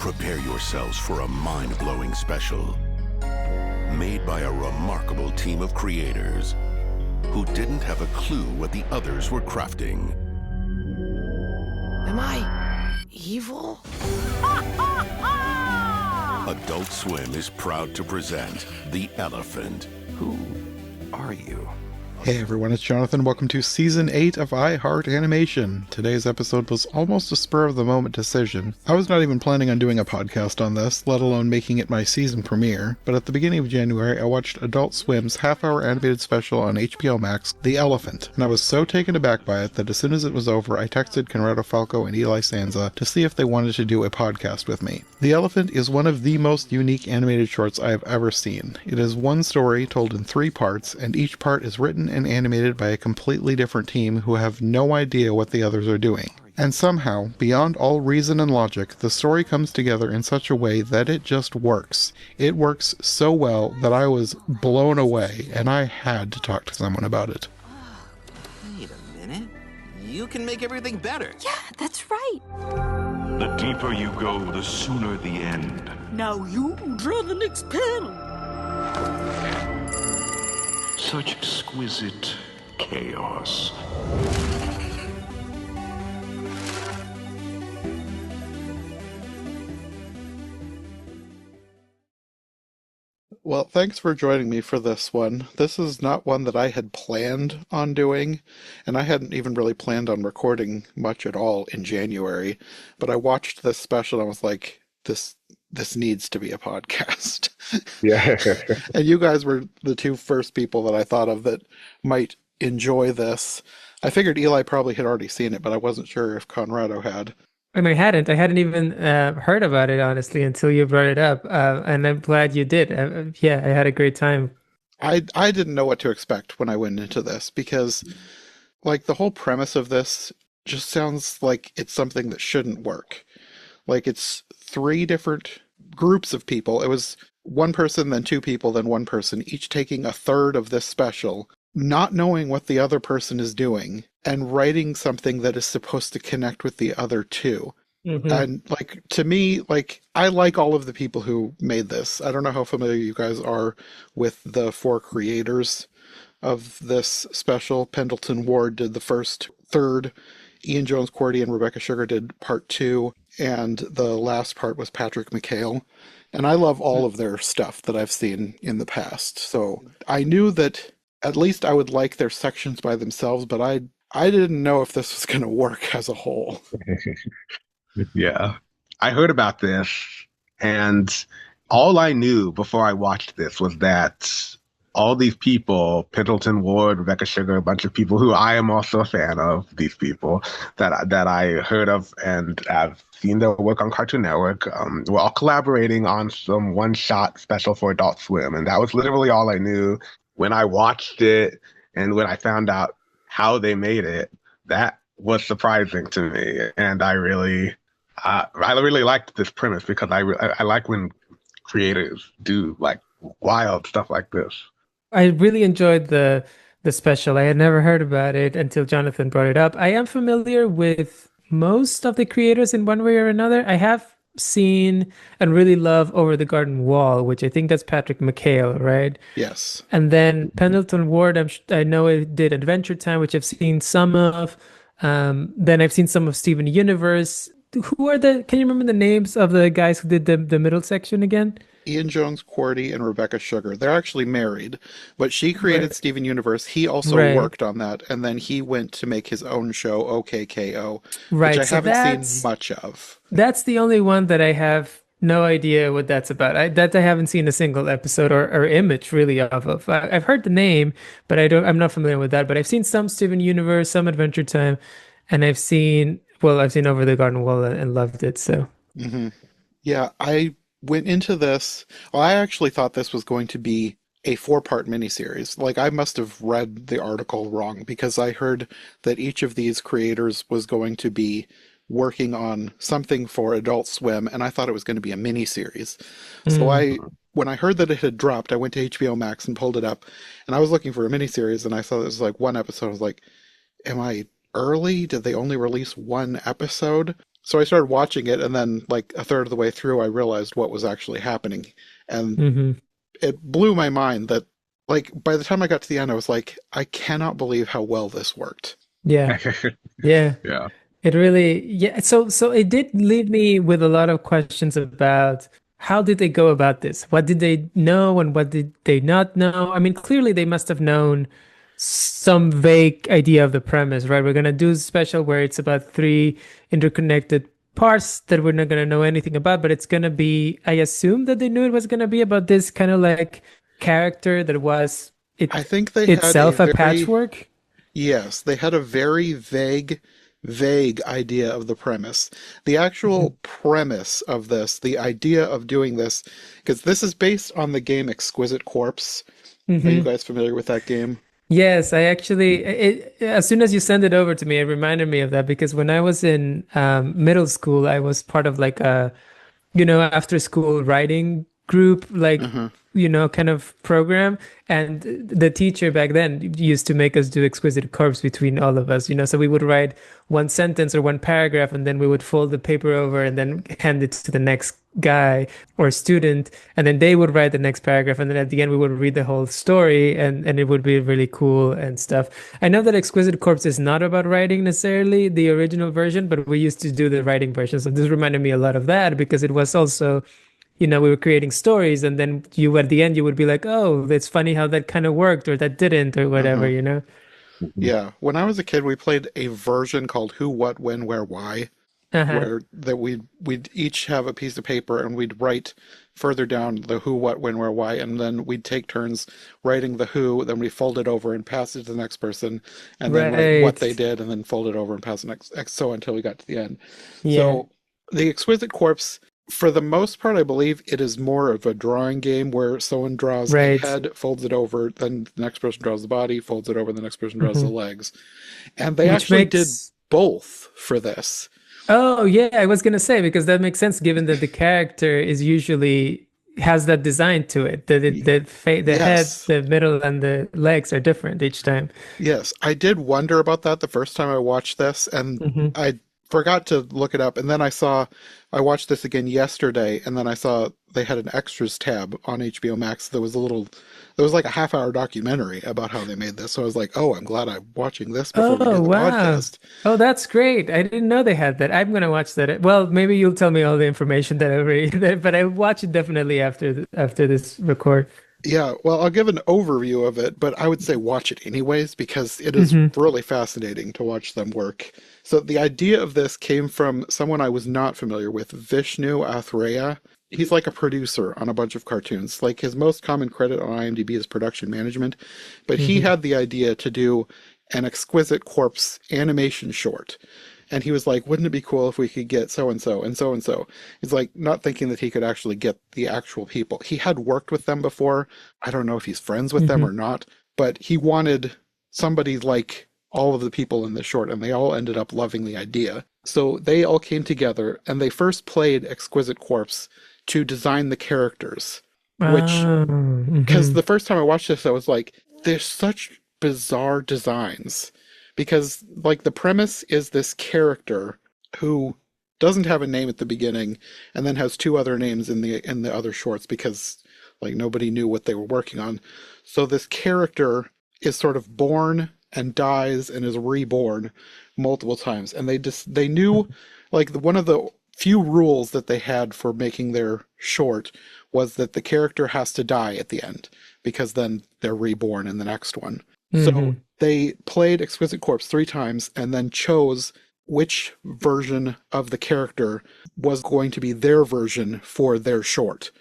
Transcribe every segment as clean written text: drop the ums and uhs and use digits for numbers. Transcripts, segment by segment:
Prepare yourselves for a mind-blowing special made by a remarkable team of creators who didn't have a clue what the others were crafting. Am I evil? Adult Swim is proud to present The Elephant. Who are you? Hey everyone, it's Jonathan. Welcome to Season 8 of I Heart Animation. Today's episode was almost a spur-of-the-moment decision. I was not even planning on doing a podcast on this, let alone making it my season premiere, but at the beginning of January I watched Adult Swim's half-hour animated special on HBO Max, The Elephant, and I was so taken aback by it that as soon as it was over I texted Conrado Falco and Eli Sanza to see if they wanted to do a podcast with me. The Elephant is one of the most unique animated shorts I have ever seen. It is one story told in 3 parts, and each part is written and animated by a completely different team who have no idea what the others are doing. And somehow, beyond all reason and logic, the story comes together in such a way that it just works. It works so well that I was blown away, and I had to talk to someone about it. Wait a minute. You can make everything better. Yeah, that's right. The deeper you go, the sooner the end. Now you draw the next panel. Such exquisite chaos. Well, thanks for joining me for this one. This is not one that I had planned on doing, and I hadn't even really planned on recording much at all in January, but I watched this special and I was like, this needs to be a podcast. Yeah. And you guys were the 2 first people that I thought of that might enjoy this. I figured Eli probably had already seen it, but I wasn't sure if Conrado had. And I hadn't even heard about it, honestly, until you brought it up. And I'm glad you did. Yeah, I had a great time. I didn't know what to expect when I went into this because, like, the whole premise of this just sounds like it's something that shouldn't work. Like, it's 3 different groups of people. It was 1 person, then 2 people, then 1 person, each taking a third of this special, not knowing what the other person is doing, and writing something that is supposed to connect with the other 2. Mm-hmm. And, like, to me, like, I like all of the people who made this. I don't know how familiar you guys are with the 4 creators of this special. Pendleton Ward did the first third. Ian Jones-Quartey and Rebecca Sugar did part 2. And the last part was Patrick McHale. And I love all of their stuff that I've seen in the past. So I knew that at least I would like their sections by themselves, but I didn't know if this was going to work as a whole. Yeah. I heard about this, and all I knew before I watched this was that all these people, Pendleton Ward, Rebecca Sugar, a bunch of people who I am also a fan of, these people that I heard of and I've seen their work on Cartoon Network, were all collaborating on some one-shot special for Adult Swim. And that was literally all I knew. When I watched it and when I found out how they made it, that was surprising to me. And I really liked this premise because I like when creators do like wild stuff like this. I really enjoyed the special. I had never heard about it until Jonathan brought it up. I am familiar with most of the creators in one way or another. I have seen and really love Over the Garden Wall, which I think that's Patrick McHale, right? Yes. And then Pendleton Ward, I know it did Adventure Time, which I've seen some of. Then I've seen some of Steven Universe. Can you remember the names of the guys who did the middle section again? Ian Jones-Quartey and Rebecca Sugar. They're actually married, but she created Steven Universe. He also worked on that, and then he went to make his own show, OKKO, which I haven't seen much of. That's the only one that I have no idea what that's about. I haven't seen a single episode or image really of. I've heard the name, but I'm not familiar with that. But I've seen some Steven Universe, some Adventure Time, and I've seen Over the Garden Wall and loved it. So, yeah, I went into this. Well, I actually thought this was going to be a 4-part miniseries. Like, I must have read the article wrong because I heard that each of these creators was going to be working on something for Adult Swim, and I thought it was going to be a miniseries. So when I heard that it had dropped, I went to HBO Max and pulled it up, and I was looking for a miniseries, and I saw it was like 1 episode. I was like, am I early? Did they only release 1 episode? So I started watching it, and then like a third of the way through, I realized what was actually happening, and Hmm. it blew my mind that like by the time I got to the end, I was like, I cannot believe how well this worked. Yeah. Yeah. Yeah. It really, yeah. So it did leave me with a lot of questions about how did they go about this? What did they know and what did they not know? I mean, clearly they must have known some vague idea of the premise, right? We're gonna do a special where it's about three interconnected parts that we're not gonna know anything about, but it's gonna be, I assume that they knew it was gonna be about this kind of like character that was I it think they had a itself a very patchwork. Yes, they had a very vague idea of the premise. The Mhm. actual premise of this, the idea of doing this, because this is based on the game Exquisite Corpse. Are you Mhm. guys familiar with that game? Yes, I actually, as soon as you send it over to me, it reminded me of that because when I was in middle school, I was part of like a after school writing group, like, Uh-huh. kind of program. And the teacher back then used to make us do exquisite corpse between all of us, so we would write one sentence or one paragraph, and then we would fold the paper over and then hand it to the next guy or student, and then they would write the next paragraph, and then at the end we would read the whole story, and it would be really cool and stuff. I know that exquisite corpse is not about writing necessarily the original version, but we used to do the writing version, so this reminded me a lot of that because it was also we were creating stories, and then you at the end you would be like, oh, it's funny how that kind of worked or that didn't or whatever, Uh-huh. you know. Mhm. Yeah. When I was a kid, we played a version called Who, What, When, Where, Why, Uh-huh. where that we'd each have a piece of paper and we'd write further down the who, what, when, where, why, and then we'd take turns writing the who, then we fold it over and pass it to the next person, and then write what they Right. did, and then fold it over and pass it next, so until we got to the end. Yeah. So the Exquisite Corpse, for the most part, I believe it is more of a drawing game where someone draws a Right. head, folds it over, then the next person draws the body, folds it over, the next person draws the Hmm. legs. And they Which actually did makes both for this. Oh, yeah, I was gonna say because that makes sense given that the character is usually has that design to it. The head, Yes. the middle, and the legs are different each time. Yes, I did wonder about that the first time I watched this, and Hmm. I forgot to look it up. And then I watched this again yesterday, and then I saw they had an extras tab on HBO Max. There was like a half-hour documentary about how they made this. So I was like, oh, I'm glad I'm watching this before we do Oh, the wow. podcast. Oh, that's great. I didn't know they had that. I'm gonna watch that. Well, maybe you'll tell me all the information that I read, but I'll watch it definitely after this record. Yeah, well, I'll give an overview of it, but I would say watch it anyways because it is Hmm. really fascinating to watch them work. So the idea of this came from someone I was not familiar with, Vishnu Athreya. He's like a producer on a bunch of cartoons. Like his most common credit on IMDb is production management, but he Hmm. had the idea to do an Exquisite Corpse animation short. And he was like, wouldn't it be cool if we could get so and so and so and so? He's like, not thinking that he could actually get the actual people. He had worked with them before. I don't know if he's friends with them Hmm. or not, but he wanted somebody like all of the people in the short, and they all ended up loving the idea. So they all came together and they first played Exquisite Corpse to design the characters, which, Oh, because hmm. the first time I watched this, I was like, there's such bizarre designs. Because, like, the premise is this character who doesn't have a name at the beginning and then has two other names in the other shorts because like nobody knew what they were working on. So this character is sort of born and dies and is reborn multiple times. And they knew like one of the few rules that they had for making their short was that the character has to die at the end because then they're reborn in the next one. So Hmm. they played Exquisite Corpse three times and then chose which version of the character was going to be their version for their short.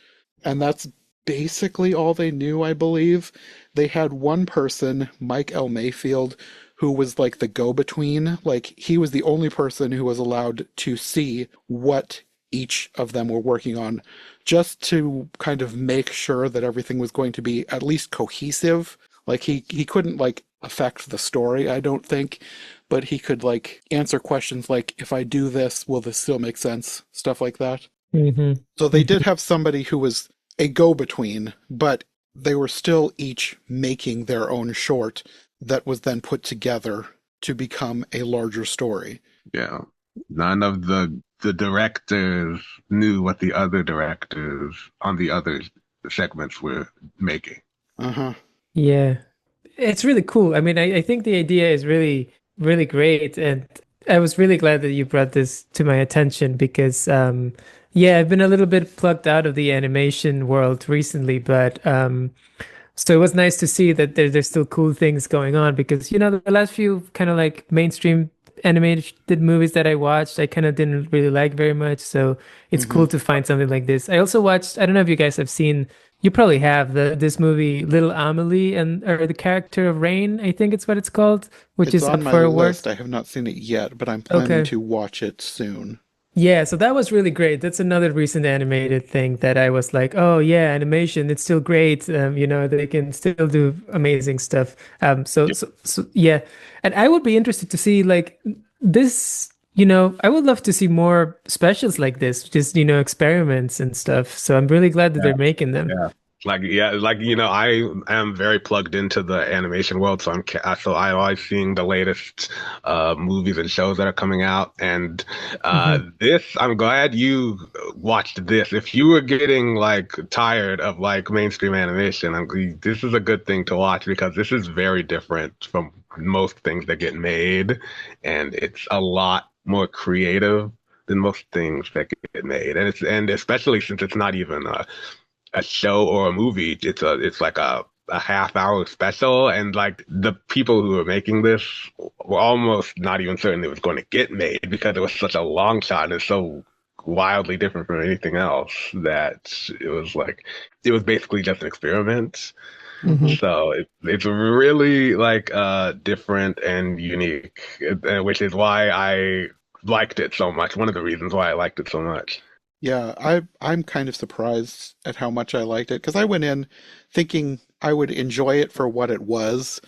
And that's basically all they knew, I believe. They had one person, Mike L. Mayfield, who was like the go-between. Like he was the only person who was allowed to see what each of them were working on, just to kind of make sure that everything was going to be at least cohesive. Like he couldn't like affect the story, I don't think, but he could like answer questions like, if I do this, will this still make sense? Stuff like that. Hmm. So they did have somebody who was a go-between, but they were still each making their own short that was then put together to become a larger story. Yeah. None of the the directors knew what the other directors on the other segments were making. Uh-huh. Yeah. It's really cool. I mean, I think the idea is really, really great. And I was really glad that you brought this to my attention because, yeah, I've been a little bit plugged out of the animation world recently, but so it was nice to see that there's still cool things going on because, the last few kind of like mainstream animated movies that I watched, I kind of didn't really like very much. So it's Hmm. cool to find something like this. I also watched, I don't know if you guys have seen, you probably have this movie, Little Amelie and or the character of Rain, I think it's what it's called, which It's is on up my for awards. list. I have not seen it yet, but I'm planning Okay. to watch it soon. Yeah, so that was really great. That's another recent animated thing that I was like, oh yeah, animation, it's still great. They can still do amazing stuff. So yeah. And I would be interested to see like this, I would love to see more specials like this, just, experiments and stuff. So I'm really glad that they're making them. Yeah. I am very plugged into the animation world, so I'm always seeing the latest movies and shows that are coming out. And Hmm. this, I'm glad you watched this. If you were getting like tired of like mainstream animation, this is a good thing to watch because this is very different from most things that get made, and it's a lot more creative than most things that get made. And especially since it's not even a show or a movie. It's like a half hour special, and like the people who were making this were almost not even certain it was going to get made because it was such a long shot and it's so wildly different from anything else that it was basically just an experiment. Hmm. So it's really like different and unique, which is why I liked it so much. One of the reasons why I liked it so much. Yeah, I'm kind of surprised at how much I liked it because I went in thinking I would enjoy it for what it was,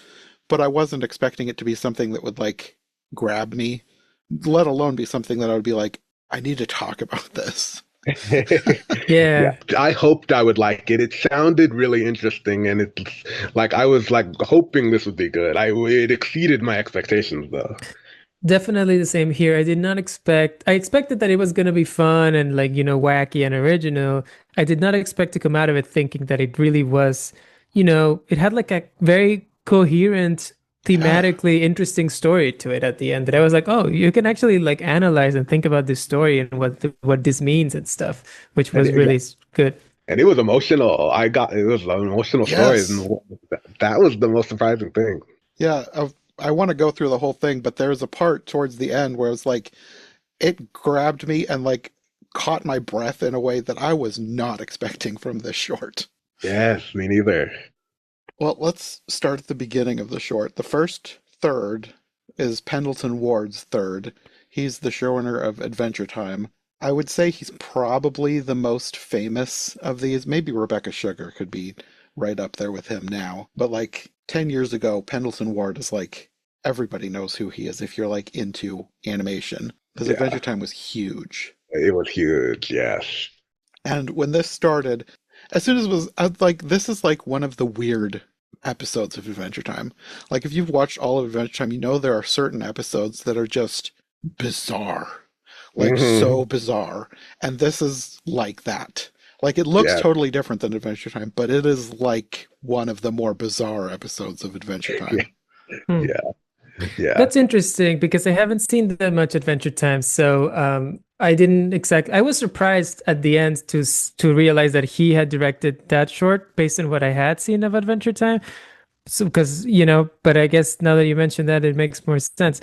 but I wasn't expecting it to be something that would like grab me, let alone be something that I would be like, I need to talk about this. Yeah, Yeah. I hoped I would like it. It sounded really interesting, and it's like I was like hoping this would be good. It exceeded my expectations though. Definitely the same here. I expected that it was going to be fun and like, wacky and original. I did not expect to come out of it thinking that it really was, it had like a very coherent, Yeah, thematically interesting story to it at the end that I was like, oh, you can actually like analyze and think about this story and what this means and stuff, which And was it, really good. and it was emotional. It was an emotional story, yes. and that was the most surprising thing. Yeah, I want to go through the whole thing, but there's a part towards the end where it's like it grabbed me and like caught my breath in a way that I was not expecting from this short. Yes, me neither. Well, let's start at the beginning of the short. The first third is Pendleton Ward's third. He's the showrunner of Adventure Time. I would say he's probably the most famous of these. Maybe Rebecca Sugar could be right up there with him now. But like 10 years ago, Pendleton Ward is like everybody knows who he is if you're like into animation. Because Adventure Yeah, Time was huge. it was huge. Yes. And when this started, as soon as it was, I was like, this is like one of the weird episodes of Adventure Time. Like, if you've watched all of Adventure Time, you know there are certain episodes that are just bizarre. Like, Hmm. so bizarre. And this is like that. Like, it looks Yeah. totally different than Adventure Time, but it is like one of the more bizarre episodes of Adventure Yeah. Time. Hmm. Yeah. Yeah. That's interesting because I haven't seen that much Adventure Time, so I didn't exactly. I was surprised at the end to realize that he had directed that short based on what I had seen of Adventure Time. So because but I guess now that you mentioned that, it makes more sense.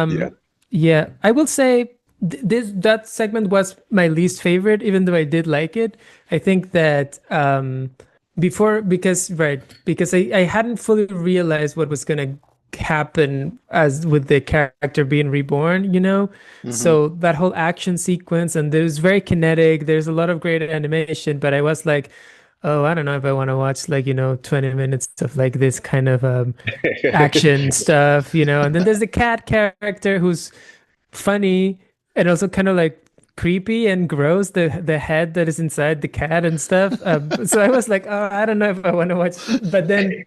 Yeah. Um, yeah, I will say that segment was my least favorite, even though I did like it. I think that before because I hadn't fully realized what was gonna happen as with the character being reborn. Hmm. So that whole action sequence and there's very kinetic. There's a lot of great animation, but I was like, oh, I don't know if I want to watch like 20 minutes of like this kind of action stuff. And then there's the cat character who's funny and also kind of like creepy and gross, the head that is inside the cat and stuff. So I was like, oh, I don't know if I want to watch, but then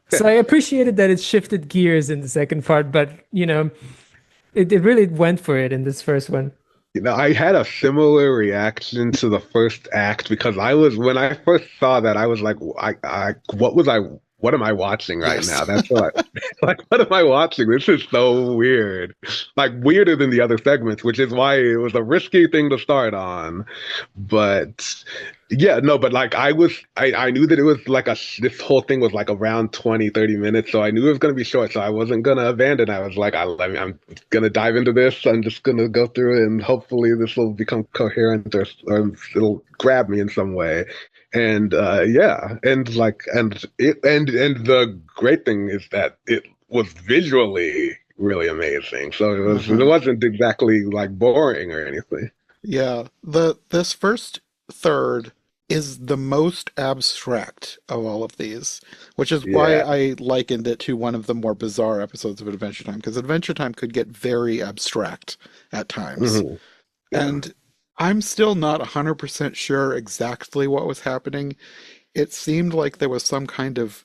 so I appreciated that it shifted gears in the second part, but it really went for it in this first one. I had a similar reaction to the first act because when I first saw that, I was like, what am I watching right Yes. now? That's what like, what am I watching? This is so weird. Like, weirder than the other segments, which is why it was a risky thing to start on. But yeah, no, but like I knew that it was like this whole thing was like around 20-30 minutes. So I knew it was going to be short. So I wasn't going to abandon. I was like, I'm going to dive into this. I'm just going to go through it and hopefully this will become coherent or it'll grab me in some way. And yeah, and like, and the great thing is that it was visually really amazing. So it Mhm. wasn't exactly like boring or anything. Yeah, this first third is the most abstract of all of these, which is why Yeah. I likened it to one of the more bizarre episodes of Adventure Time, because Adventure Time could get very abstract at times. Hmm. Yeah. And I'm still not 100% sure exactly what was happening. It seemed like there was some kind of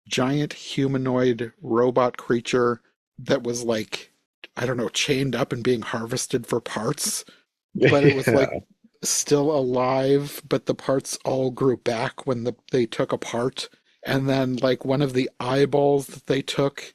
giant humanoid robot creature that was like, I don't know, chained up and being harvested for parts, but it was like Yeah. still alive, but the parts all grew back when they took apart. And then like one of the eyeballs that they took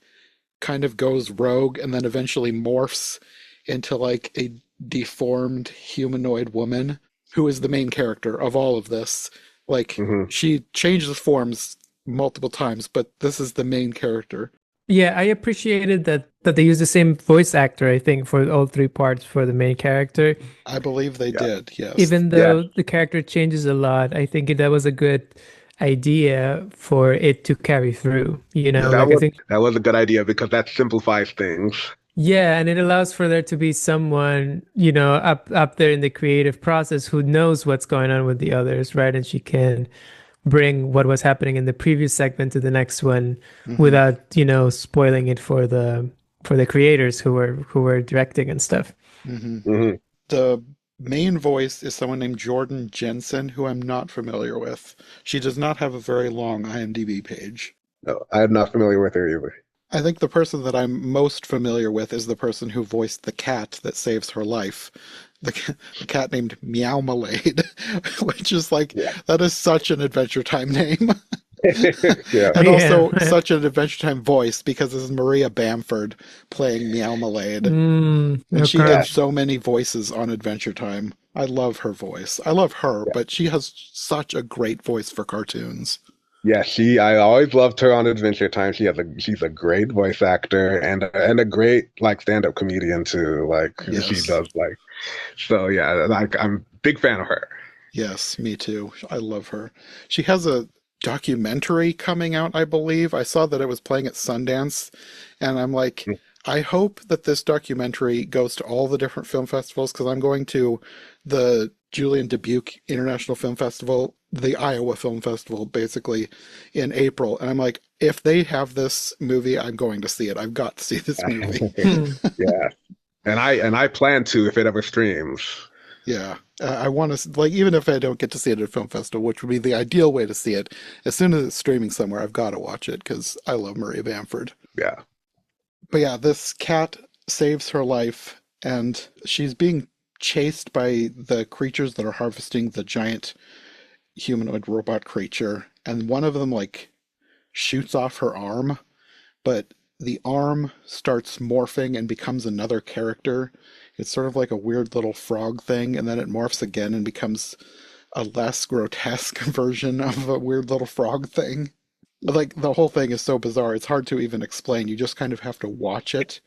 kind of goes rogue and then eventually morphs into like a deformed humanoid woman who is the main character of all of this. Like Hmm. she changes forms multiple times, but this is the main character. Yeah, I appreciated that they used the same voice actor, I think, for all three parts for the main character. I believe they Yeah. did, yes. Even Yeah. though the character changes a lot, I think that was a good idea for it to carry through. Yeah. Like I think, That was a good idea because that simplifies things. yeah, and it allows for there to be someone, up there in the creative process who knows what's going on with the others, right? And she can bring what was happening in the previous segment to the next one Hmm. without, spoiling it for the creators who were directing and stuff. Hmm. Hmm. The main voice is someone named Jordan Jensen, who I'm not familiar with. She does not have a very long IMDb page. No, I'm not familiar with her either. I think the person that I'm most familiar with is the person who voiced the cat that saves her life. The cat named Meow Malade, which is like, Yeah. that is such an Adventure Time name. Yeah. And Yeah. also such an Adventure Time voice because this is Maria Bamford playing Meow Malade. And she did Okay. Yeah. so many voices on Adventure Time. I love her voice. I love her, but she has such a great voice for cartoons. Yeah, I always loved her on Adventure Time. She's a great voice actor and a great like stand-up comedian too. Like she Yes. does like so yeah, like I'm a big fan of her. Yes, me too. I love her. She has a documentary coming out, I believe. I saw that it was playing at Sundance, and I'm like, I hope that this documentary goes to all the different film festivals because I'm going to the Julian Dubuque International Film Festival, the Iowa Film Festival, basically in April. And I'm like, if they have this movie, I'm going to see it. I've got to see this movie. Hmm. Yeah. And I plan to if it ever streams. Yeah, I want to like even if I don't get to see it at a film festival, which would be the ideal way to see it. As soon as it's streaming somewhere, I've got to watch it because I love Maria Bamford. Yeah. But yeah, this cat saves her life, and she's being chased by the creatures that are harvesting the giant humanoid robot creature, and one of them like shoots off her arm, but the arm starts morphing and becomes another character. It's sort of like a weird little frog thing, and then it morphs again and becomes a less grotesque version of a weird little frog thing. Like the whole thing is so bizarre, it's hard to even explain. You just kind of have to watch it.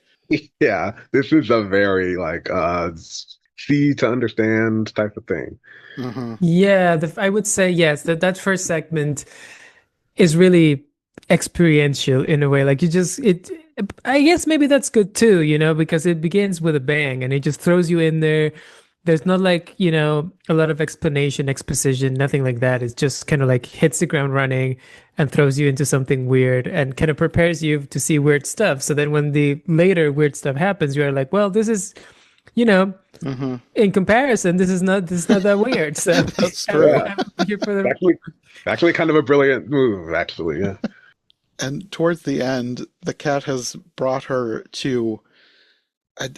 Yeah. This is a very like see to understand type of thing. Uh-huh. Yeah, I would say yes. That first segment is really experiential in a way. Like you just it. I guess maybe that's good too, because it begins with a bang and it just throws you in there. There's not like, a lot of explanation, exposition, nothing like that. It's just kind of like hits the ground running and throws you into something weird and kind of prepares you to see weird stuff. So then when the later weird stuff happens, you're like, well, this is, you know, Uh-huh. in comparison, this is not that weird. So That's true. Yeah. I'm here for the Actually kind of a brilliant move, actually. Yeah. And towards the end, the cat has brought her to,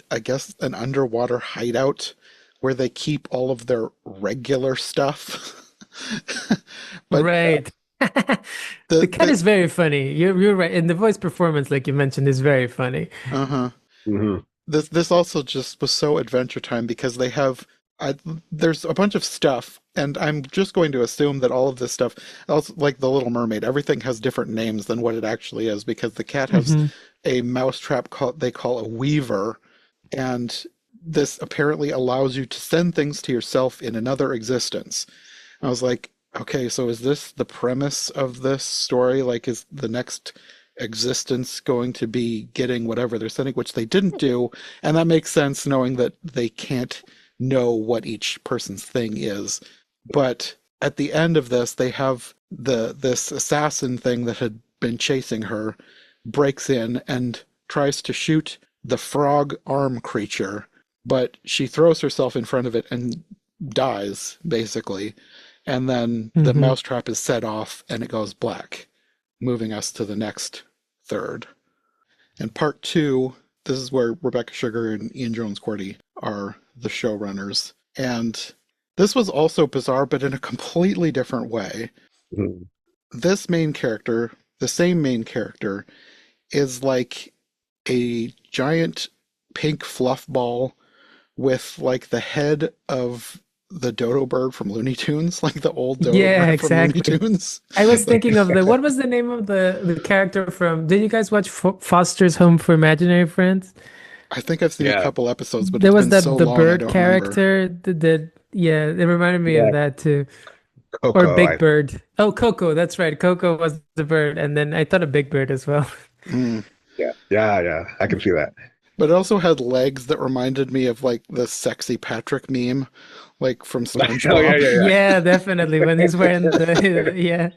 I guess, an underwater hideout where they keep all of their regular stuff. But Right. The cat the is very funny. You're right. And the voice performance, like you mentioned, is very funny. uh-huh. Hmm. This also just was so Adventure Time because they have there's a bunch of stuff, and I'm just going to assume that all of this stuff, also like the Little Mermaid, everything has different names than what it actually is because the cat has Hmm. a mousetrap called they call a weaver, and this apparently allows you to send things to yourself in another existence. I was like, okay, so is this the premise of this story? Like, is the next existence going to be getting whatever they're sending, which they didn't do, and that makes sense knowing that they can't know what each person's thing is. But at the end of this, they have this assassin thing that had been chasing her breaks in and tries to shoot the frog arm creature, but she throws herself in front of it and dies, basically. And then the Hmm. mousetrap is set off and it goes black, moving us to the next third. And part two, this is where Rebecca Sugar and Ian Jones-Quartey are the showrunners. And this was also bizarre, but in a completely different way. This main character, the same main character, is like a giant pink fluff ball with like the head of the dodo bird from Looney Tunes, like the old dodo Yeah, bird from Looney exactly. Tunes. I was Like, thinking of what was the name of the character from, did you guys watch Foster's Home for Imaginary Friends? I think I've seen a Yeah. couple episodes, but There it's was been so the long I bird don't remember. character yeah, it reminded me of Yeah. that too. Or Coco, Big Bird. Oh, Coco, that's right. Coco was the bird, and then I thought of Big Bird as well. Mm. yeah, I can see that. But it also had legs that reminded me of like the sexy Patrick meme, like from Oh SpongeBob. Yeah, definitely. When he's wearing the yeah.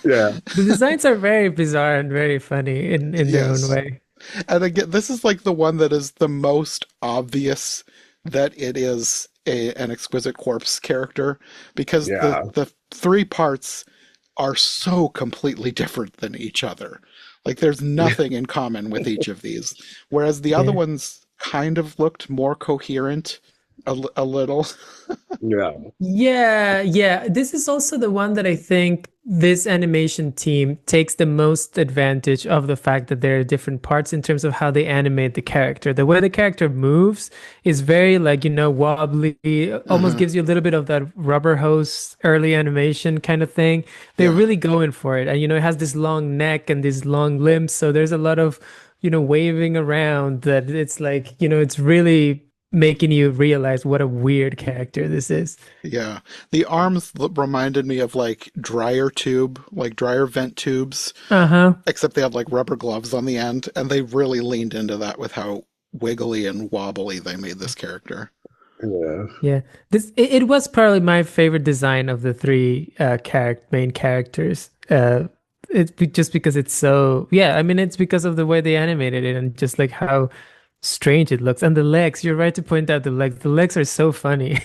yeah. The designs are very bizarre and very funny in their own Yes. way. And again, this is like the one that is the most obvious that it is an Exquisite Corpse character because Yeah. the three parts are so completely different than each other. Like there's nothing in common with each of these, whereas the other Yeah. ones kind of looked more coherent a little. Yeah. Yeah, yeah. This is also the one that I think this animation team takes the most advantage of the fact that there are different parts in terms of how they animate the character. The way the character moves is very like, wobbly, almost Uh-huh. gives you a little bit of that rubber hose early animation kind of thing. They're Yeah. really going for it. And it has this long neck and these long limbs, so there's a lot of, waving around that it's like, it's really making you realize what a weird character this is. Yeah. The arms reminded me of like dryer vent tubes, Uh-huh. except they had like rubber gloves on the end, and they really leaned into that with how wiggly and wobbly they made this character. Yeah. Yeah. It was probably my favorite design of the three main characters. Just because it's so, yeah, I mean it's because of the way they animated it and just like how strange it looks. And the legs, you're right to point out the legs. The legs are so funny.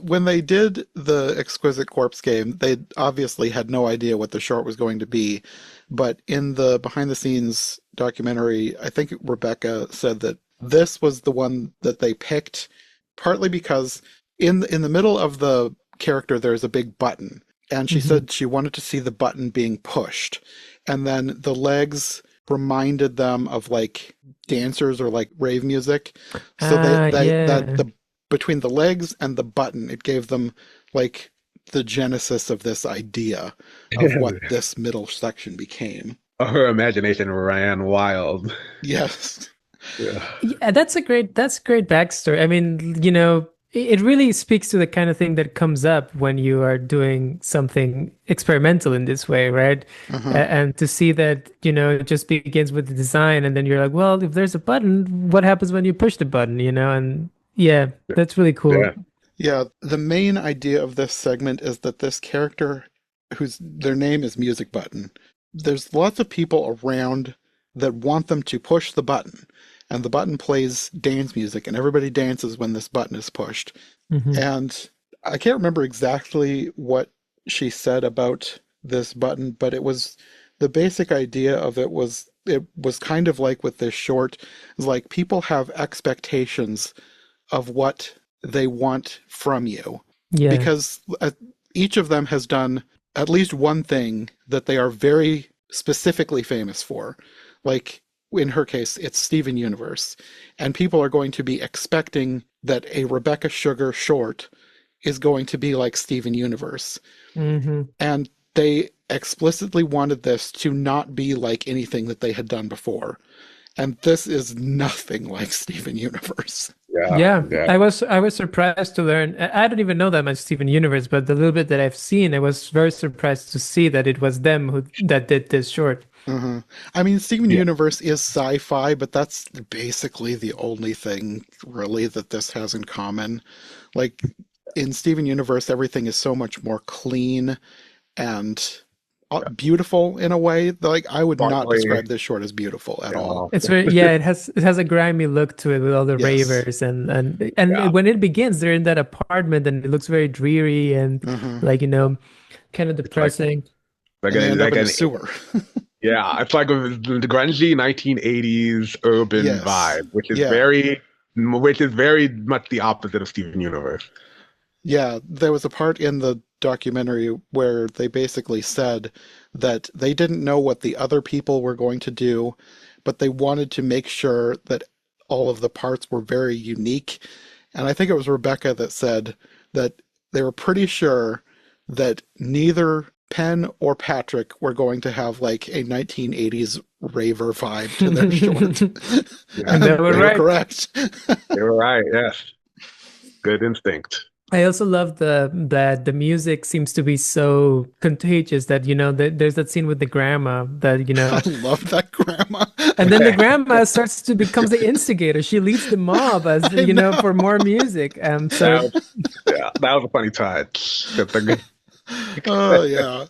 When they did the Exquisite Corpse game, they obviously had no idea what the short was going to be, but in the behind the scenes documentary, I think Rebecca said that this was the one that they picked partly because in the middle of the character there's a big button, and she Mhm. said she wanted to see the button being pushed, and then the legs reminded them of like dancers or like rave music, so Ah, that yeah. the between the legs and the button, it gave them like the genesis of this idea of what this middle section became. Her imagination ran wild. Yes. Yeah. Yeah, that's a great backstory. I mean, it really speaks to the kind of thing that comes up when you are doing something experimental in this way, right? Uh-huh. And to see that, it just begins with the design and then you're like, well, if there's a button, what happens when you push the button, And yeah, that's really cool. Yeah. Yeah, the main idea of this segment is that this character, whose their name is Music Button, there's lots of people around that want them to push the button, and the button plays dance music, and everybody dances when this button is pushed. Hmm. And I can't remember exactly what she said about this button, but it was the basic idea of it was it was kind of like with this short, is like people have expectations of what they want from you Yeah. because each of them has done at least one thing that they are very specifically famous for. Like in her case, it's Steven Universe. And people are going to be expecting that a Rebecca Sugar short is going to be like Steven Universe. Hmm. And they explicitly wanted this to not be like anything that they had done before. And this is nothing like Steven Universe. Yeah, Yeah, yeah, I was surprised to learn. I don't even know that much Steven Universe, but the little bit that I've seen, I was very surprised to see that it was them who that did this short. Uh-huh. I mean, Steven yeah. Universe is sci-fi, but that's basically the only thing really that this has in common. Like in Steven Universe, everything is so much more clean and beautiful in a way. Like I would not Sparkly. describe this short as beautiful at all. Yeah, It's very, yeah, it has a grimy look to it with all the Yes. ravers and yeah. when it begins, they're in that apartment and it looks very dreary and Uh-huh. like, kind of It's like depressing. like And they a end up like in a an sewer. yeah. It's like the grungy 1980s urban Yes. vibe, Yeah. which is very much the opposite of Steven Universe. Yeah, there was a part in the documentary where they basically said that they didn't know what the other people were going to do, but they wanted to make sure that all of the parts were very unique. And I think it was Rebecca that said that they were pretty sure that neither Penn or Patrick were going to have like a 1980s raver vibe to their short. Yeah, And they And were they were right. correct. they were right. Yes, good instinct. I also love that the music seems to be so contagious that there's that scene with the grandma that I love that grandma. and then the grandma starts to becomes the instigator. She leads the mob as I know. for more music. That So was, yeah, that was a funny touch. Oh yeah.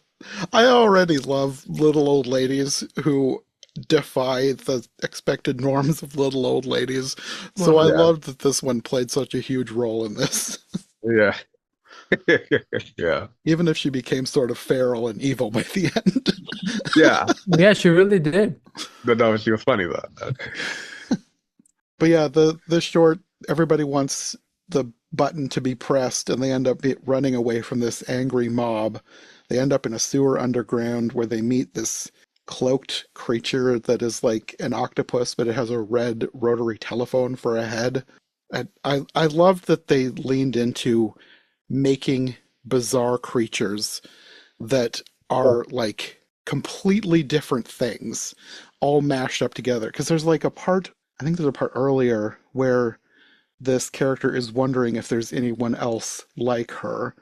I already love little old ladies who defy the expected norms of little old ladies. So I Yeah, love that this one played such a huge role in this. yeah, yeah, Even if she became sort of feral and evil by the end. yeah. yeah, she really did. But no, she was funny though. But yeah, the short, everybody wants the button to be pressed and they end up running away from this angry mob. They end up in a sewer underground where they meet this cloaked creature that is like an octopus, but it has a red rotary telephone for a head. I love that they leaned into making bizarre creatures that are like completely different things all mashed up together. Because there's like a part, I think there's a part earlier where this character is wondering if there's anyone else like her.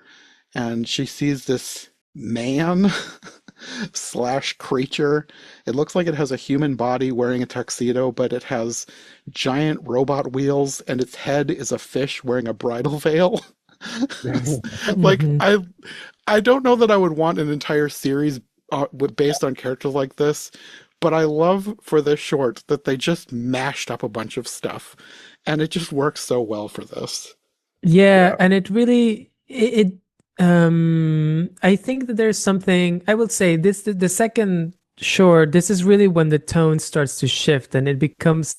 And she sees this man slash creature. It looks like it has a human body wearing a tuxedo, but it has giant robot wheels, and its head is a fish wearing a bridal veil. Like Mhm. I don't know that I would want an entire series based on characters like this, but I love for this short that they just mashed up a bunch of stuff, and it just works so well for this. Yeah, Yeah, and it really I think that there's something I will say this the second short, this is really when the tone starts to shift and it becomes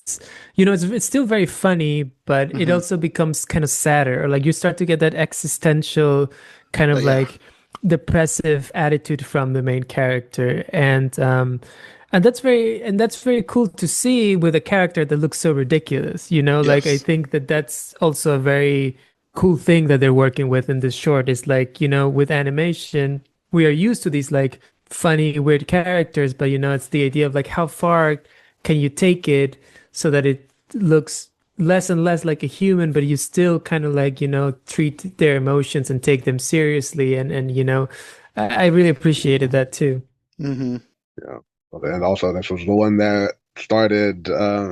it's still very funny, but it Hmm. also becomes kind of sadder or like you start to get that existential kind of Yeah. like depressive attitude from the main character and that's very cool to see with a character that looks so ridiculous, like I Yes. think that that's also a very cool thing that they're working with in this short is like, with animation, we are used to these like funny, weird characters, but it's the idea of like how far can you take it so that it looks less and less like a human, but you still kind of like, treat their emotions and take them seriously. And I really appreciated that too. Hmm. yeah. And also, this was the one that started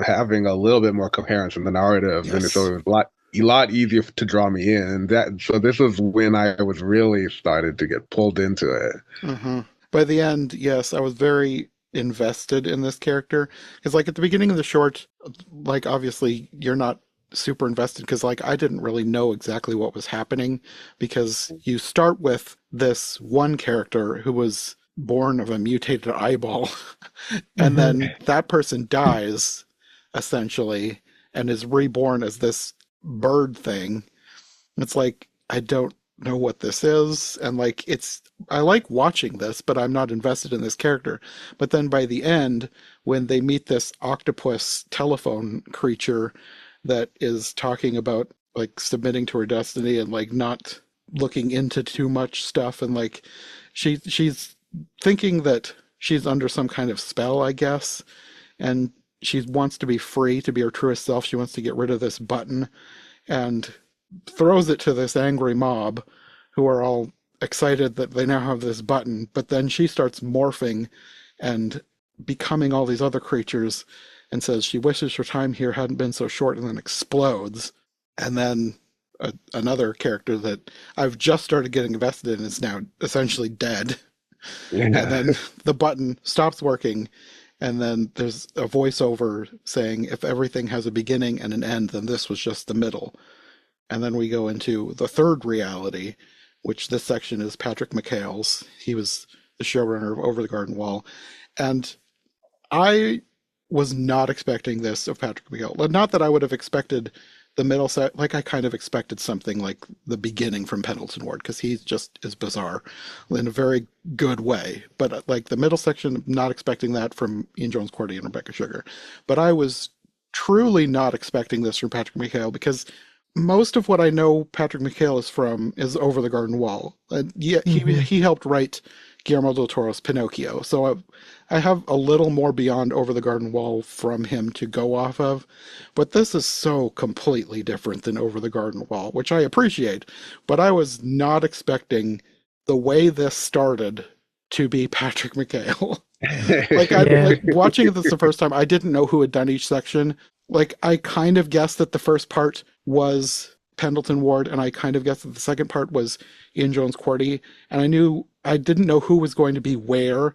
having a little bit more coherence in the narrative, and so Yes. it was a lot easier to draw me in. So this was when I was really started to get pulled into it. Hmm. By the end, yes, I was very invested in this character because, like, at the beginning of the short, like, obviously you're not super invested because, like, I didn't really know exactly what was happening because you start with this one character who was born of a mutated eyeball. And then that person dies, essentially, and is reborn as this bird thing. It's like, I don't know what this is. And like, I like watching this, but I'm not invested in this character. But then by the end, when they meet this octopus telephone creature that is talking about like submitting to her destiny and like not looking into too much stuff, and like she's thinking that she's under some kind of spell, I guess, and she wants to be free to be her truest self. She wants to get rid of this button and throws it to this angry mob who are all excited that they now have this button. But then she starts morphing and becoming all these other creatures and says she wishes her time here hadn't been so short, and then explodes. And then another character that I've just started getting invested in is now essentially dead. Yeah. And then the button stops working, and then there's a voiceover saying, if everything has a beginning and an end, then this was just the middle. And then we go into the third reality, which this section is Patrick McHale's. He was the showrunner of Over the Garden Wall. And I was not expecting this of Patrick McHale. Not that I would have expected the middle set, like I kind of expected something like the beginning from Pendleton Ward, because he just is bizarre in a very good way. But like the middle section, not expecting that from Ian Jones-Quartey and Rebecca Sugar. But I was truly not expecting this from Patrick McHale, because most of what I know Patrick McHale is from is Over the Garden Wall. Yeah, he helped write Guillermo del Toro's Pinocchio, so I have a little more beyond Over the Garden Wall from him to go off of. But this is so completely different than Over the Garden Wall, which I appreciate. But I was not expecting the way this started to be Patrick McHale. Like watching this the first time, I didn't know who had done each section. Like, I kind of guessed that the first part was Pendleton Ward, and I kind of guessed that the second part was Ian Jones-Quartey, and I didn't know who was going to be where.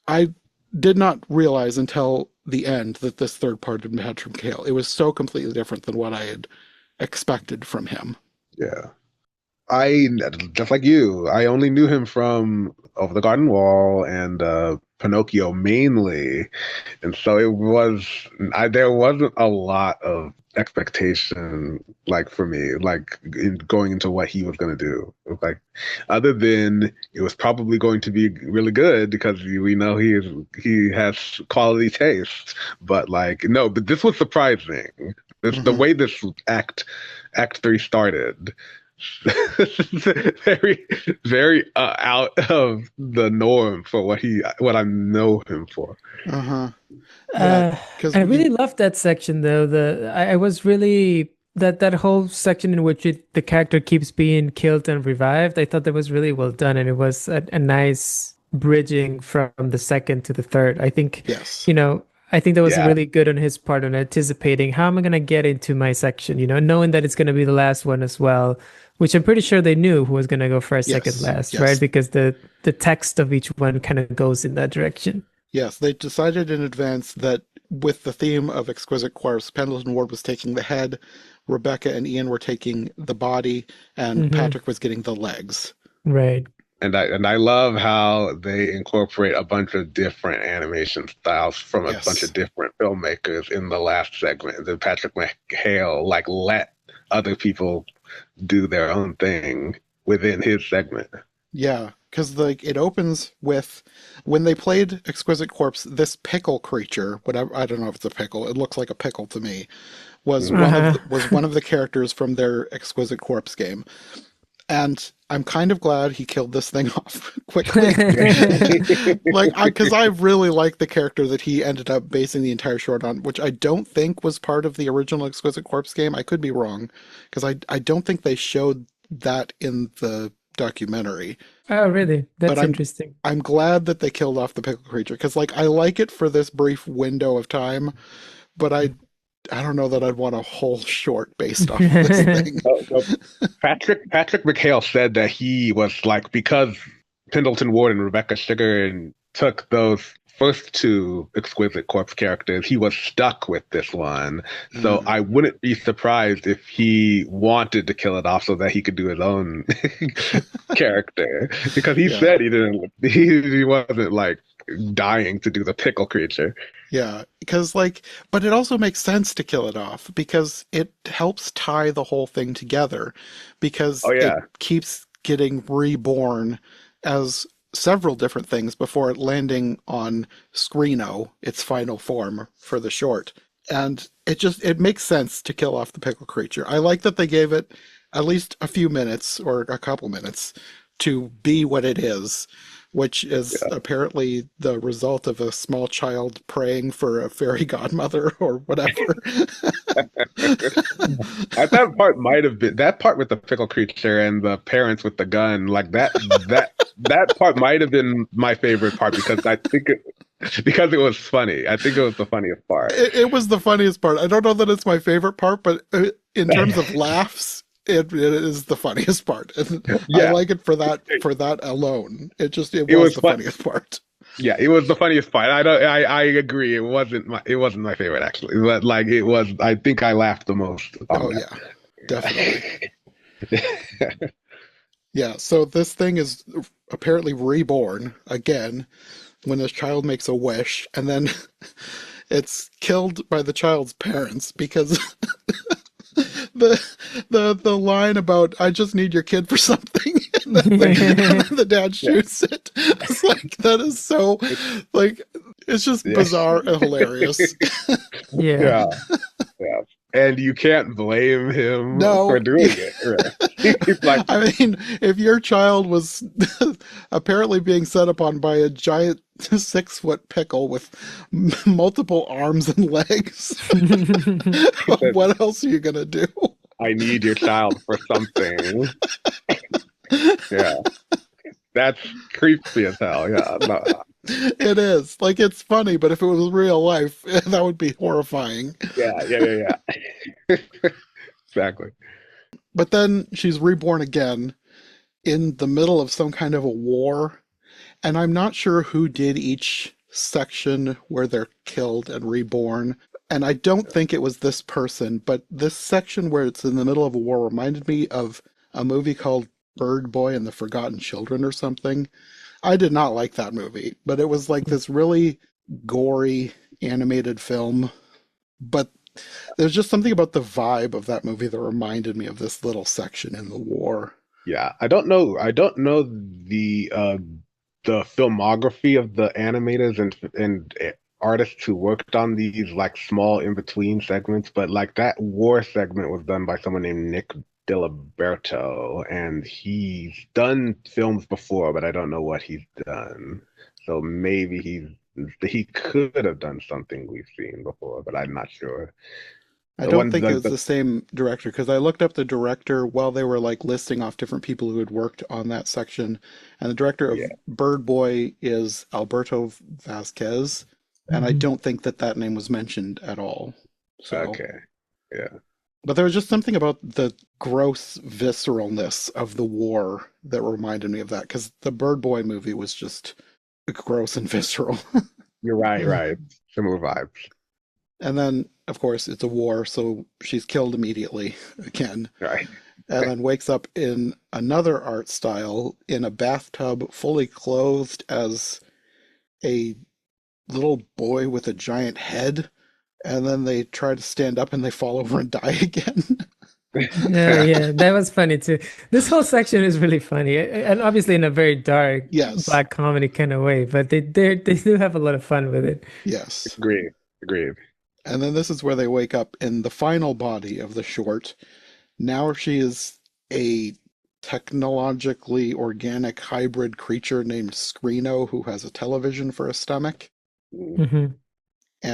I did not realize until the end that this third part had been Patrick McHale. It was so completely different than what I had expected from him. Yeah. Just like you, I only knew him from Over the Garden Wall and Pinocchio mainly, and so there wasn't a lot of expectation, like for me, like going into what he was going to do. Like, other than it was probably going to be really good because we know he has quality taste, but like no, but this was surprising. The way this act 3 started. very, very out of the norm for what I know him for. Yeah, I really loved that section though. I was really that whole section in which the character keeps being killed and revived. I thought that was really well done, and it was a nice bridging from the second to the third. I think, yes, I think that was really good on his part on anticipating how am I going to get into my section, knowing that it's going to be the last one as well, which I'm pretty sure they knew who was going to go first, second, last, right? Because the text of each one kind of goes in that direction. Yes, they decided in advance that with the theme of Exquisite Corpse, Pendleton Ward was taking the head, Rebecca and Ian were taking the body, and Patrick was getting the legs. Right. And I love how they incorporate a bunch of different animation styles from a bunch of different filmmakers in the last segment. That Patrick McHale let other people do their own thing within his segment. Yeah, because it opens with when they played Exquisite Corpse, this pickle creature, whatever, I don't know if it's a pickle, it looks like a pickle to me, was one of the characters from their Exquisite Corpse game. And I'm kind of glad he killed this thing off quickly. Because I really like the character that he ended up basing the entire short on, which I don't think was part of the original Exquisite Corpse game. I could be wrong, because I don't think they showed that in the documentary. Oh, really? That's interesting. I'm glad that they killed off the pickle creature, because I like it for this brief window of time, but I don't know that I'd want a whole short based off of this thing. Patrick McHale said that he was because Pendleton Ward and Rebecca Sugar took those first two Exquisite Corpse characters, he was stuck with this one. So Mm, I wouldn't be surprised if he wanted to kill it off so that he could do his own character. Because he yeah. said he wasn't like dying to do the pickle creature. Yeah, because but it also makes sense to kill it off because it helps tie the whole thing together because Oh it yeah. keeps getting reborn as several different things before it landing on Screeno, its final form for the short. And it makes sense to kill off the pickle creature. I like that they gave it at least a few minutes or a couple minutes to be what it is, which is Yeah. apparently the result of a small child praying for a fairy godmother or whatever. That part might have been that part with the pickle creature and the parents with the gun, like that part might have been my favorite part because because it was funny. I think it was the funniest part. It was the funniest part. I don't know that it's my favorite part, but in terms of laughs, it is the funniest part. And I Yeah, like it for that alone. It it was was the fun. funniest part. Yeah, it was the funniest part. I agree. It wasn't my favorite actually, but like it was. I think I laughed the most on Oh yeah, definitely. that. Yeah, so this thing is apparently reborn again when this child makes a wish, and then it's killed by the child's parents because the the line about "I just need your kid for something," and then the dad Yeah, shoots it. It's like that is so like it's just yeah, bizarre and hilarious. Yeah. yeah, yeah. And you can't blame him for No, doing it, right? He's like, I mean, if your child was apparently being set upon by a giant 6 foot pickle with multiple arms and legs, he said, what else are you gonna do? "I need your child for something." Yeah, that's creepy as hell. Yeah, no, It is. Like, it's funny, but if it was real life, that would be horrifying. yeah. Exactly. But then she's reborn again in the middle of some kind of a war, and I'm not sure who did each section where they're killed and reborn. And I don't think it was this person, but this section where it's in the middle of a war reminded me of a movie called Bird Boy and the Forgotten Children or something. I did not like that movie, but it was like this really gory animated film. But there's just something about the vibe of that movie that reminded me of this little section in the war. Yeah, I don't know. I don't know the filmography of the animators and artists who worked on these like small in between segments, but like that war segment was done by someone named Nick Diliberto, and he's done films before, but I don't know what he's done. So maybe he could have done something we've seen before, but I'm not sure. I The don't ones think that it's the same director because I looked up the director while they were like listing off different people who had worked on that section. And the director of yeah, Bird Boy is Alberto Vasquez. And I Mhm. don't think that that name was mentioned at all. So, okay. Yeah. but there was just something about the gross visceralness of the war that reminded me of that because the Bird Boy movie was just gross and visceral. You're right. Similar vibes. And then, of course, it's a war, so she's killed immediately again. Right. And then wakes up in another art style in a bathtub, fully clothed as a little boy with a giant head. And then they try to stand up and they fall over and die again. Oh yeah, that was funny too. This whole section is really funny, and obviously in a very dark Yes, black comedy kind of way, but they do have a lot of fun with it. yes. Agreed. And then this is where they wake up in the final body of the short. Now she is a technologically organic hybrid creature named Screeno who has a television for a stomach. Mm. Hmm.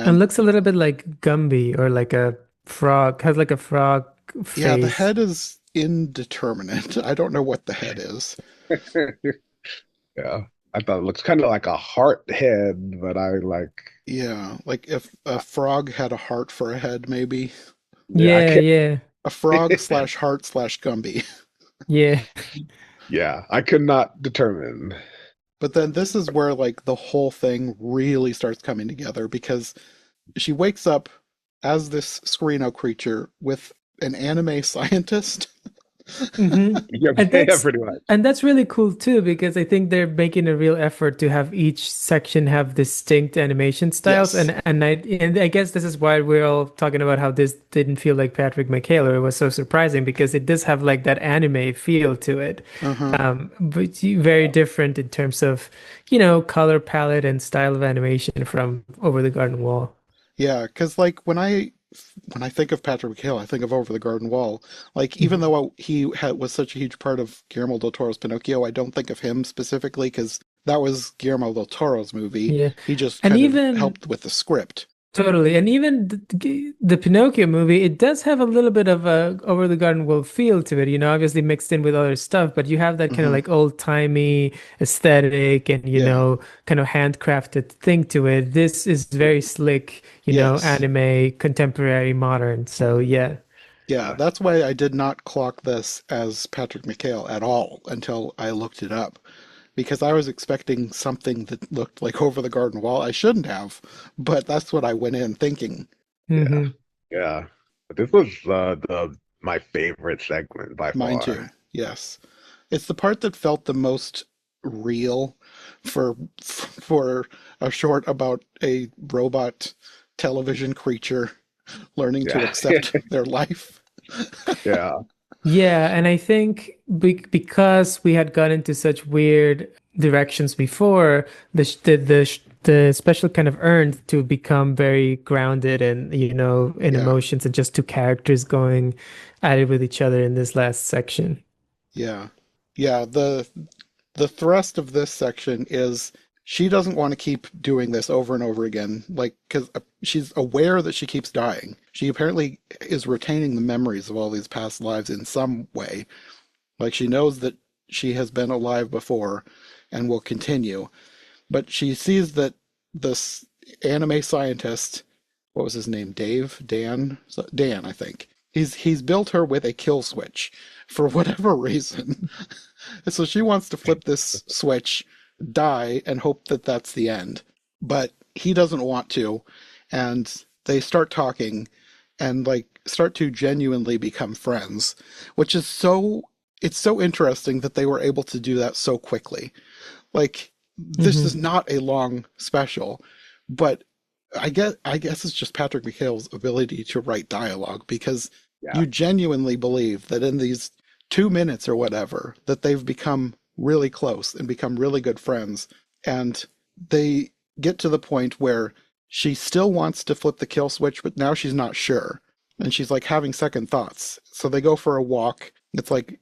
And And looks a little bit like Gumby or like a frog, has like a frog yeah, the face. head is indeterminate. I don't know what the head is. Yeah. I thought it looks kind of like a heart head, but I like, Yeah, like if a frog had a heart for a head, maybe. I Yeah, can't. yeah, A frog slash heart slash Gumby. yeah. Yeah, I could not determine. But then this is where like the whole thing really starts coming together because she wakes up as this Screeno creature with an anime scientist. Hmm. Yeah, And yeah, that's pretty much. and that's really cool too because I think they're making a real effort to have each section have distinct animation styles Yes. and I guess this is why we're all talking about how this didn't feel like Patrick McHale or it was so surprising because it does have like that anime feel to it. Uh-huh. But very different in terms of, color palette and style of animation from Over the Garden Wall. Yeah, because like when I think of Patrick McHale, I think of Over the Garden Wall. Like even Mhm. though was such a huge part of Guillermo del Toro's Pinocchio, I don't think of him specifically because that was Guillermo del Toro's movie. Yeah. He just And kind of even helped with the script. totally. And even the Pinocchio movie, it does have a little bit of a Over the Garden Wall feel to it, obviously mixed in with other stuff, but you have that kind of Hmm. like old-timey aesthetic and, Yeah. kind of handcrafted thing to it. This is very slick, Yes. anime, contemporary, modern. So yeah. Yeah, that's why I did not clock this as Patrick McHale at all until I looked it up. Because I was expecting something that looked like Over the Garden Wall. I shouldn't have, but that's what I went in thinking. Yeah, Hmm. yeah. But this was the my favorite segment by Mine far. too. Yes. It's the part that felt the most real for a short about a robot television creature learning to Yeah, accept their life. yeah, Yeah, and I think because we had gone into such weird directions before, the special kind of earned to become very grounded and in Yeah. emotions and just two characters going at it with each other in this last section. Yeah. Yeah, the thrust of this section is she doesn't want to keep doing this over and over again, like because she's aware that she keeps dying. She apparently is retaining the memories of all these past lives in some way. Like she knows that she has been alive before and will continue, but she sees that this anime scientist, what was his name? Dave? Dan? Dan, I think. He's built her with a kill switch for whatever reason. So she wants to flip this switch, die, and hope that that's the end. But he doesn't want to, and they start talking and like start to genuinely become friends, which is it's so interesting that they were able to do that so quickly. Like this is Hmm. not a long special, but I guess it's just Patrick McHale's ability to write dialogue because yeah, you genuinely believe that in these 2 minutes or whatever that they've become really close and become really good friends, and they get to the point where she still wants to flip the kill switch, but now she's not sure, and she's like having second thoughts. So they go for a walk. It's like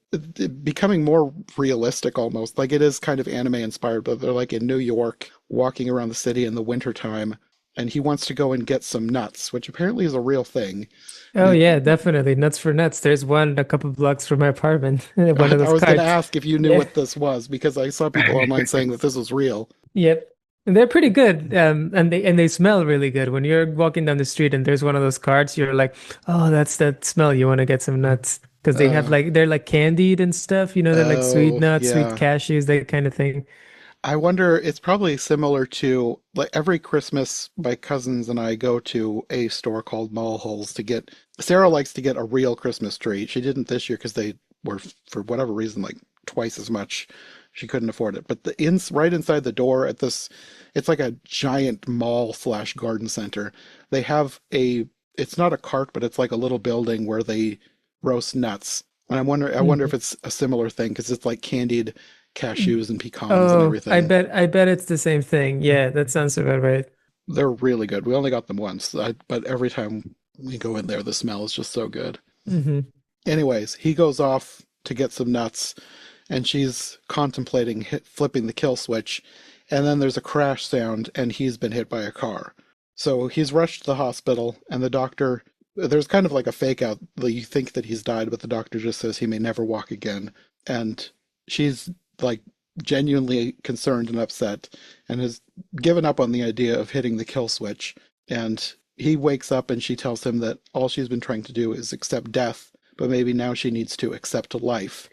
becoming more realistic almost. Like it is kind of anime inspired, but they're like in New York, walking around the city in the wintertime, and he wants to go and get some nuts, which apparently is a real thing. Oh yeah, definitely. Nuts for nuts. There's one a couple blocks from my apartment. One of I those was going to carts. ask if you knew Yeah. what this was because I saw people online saying that this was real. Yep. And they're pretty good. And they smell really good. When you're walking down the street and there's one of those carts, you're like, oh, that's that smell. You want to get some nuts. Because they have Uh, like they're like candied and stuff, they're like sweet oh, nuts, sweet yeah. cashews, that kind of thing. I wonder, it's probably similar to like every Christmas, my cousins and I go to a store called Mulholes to get. Sarah likes to get a real Christmas tree. She didn't this year because they were, for whatever reason, like twice as much. She couldn't afford it. But right inside the door at this, it's like a giant mall slash garden center. They have it's not a cart, but it's like a little building where they roast nuts. And I wonder if Mhm. it's a similar thing because it's like candied cashews and pecans and Oh, I everything. bet I bet it's the same thing. Yeah, that sounds about right. They're really good. We only got them once, but every time we go in there, the smell is just so good. Hmm. Anyways, he goes off to get some nuts, and she's contemplating flipping the kill switch, and then there's a crash sound, and he's been hit by a car. So he's rushed to the hospital, and the doctor, there's kind of like a fake out that you think that he's died, but the doctor just says he may never walk again. And she's like genuinely concerned and upset and has given up on the idea of hitting the kill switch. And he wakes up and she tells him that all she's been trying to do is accept death, but maybe now she needs to accept life.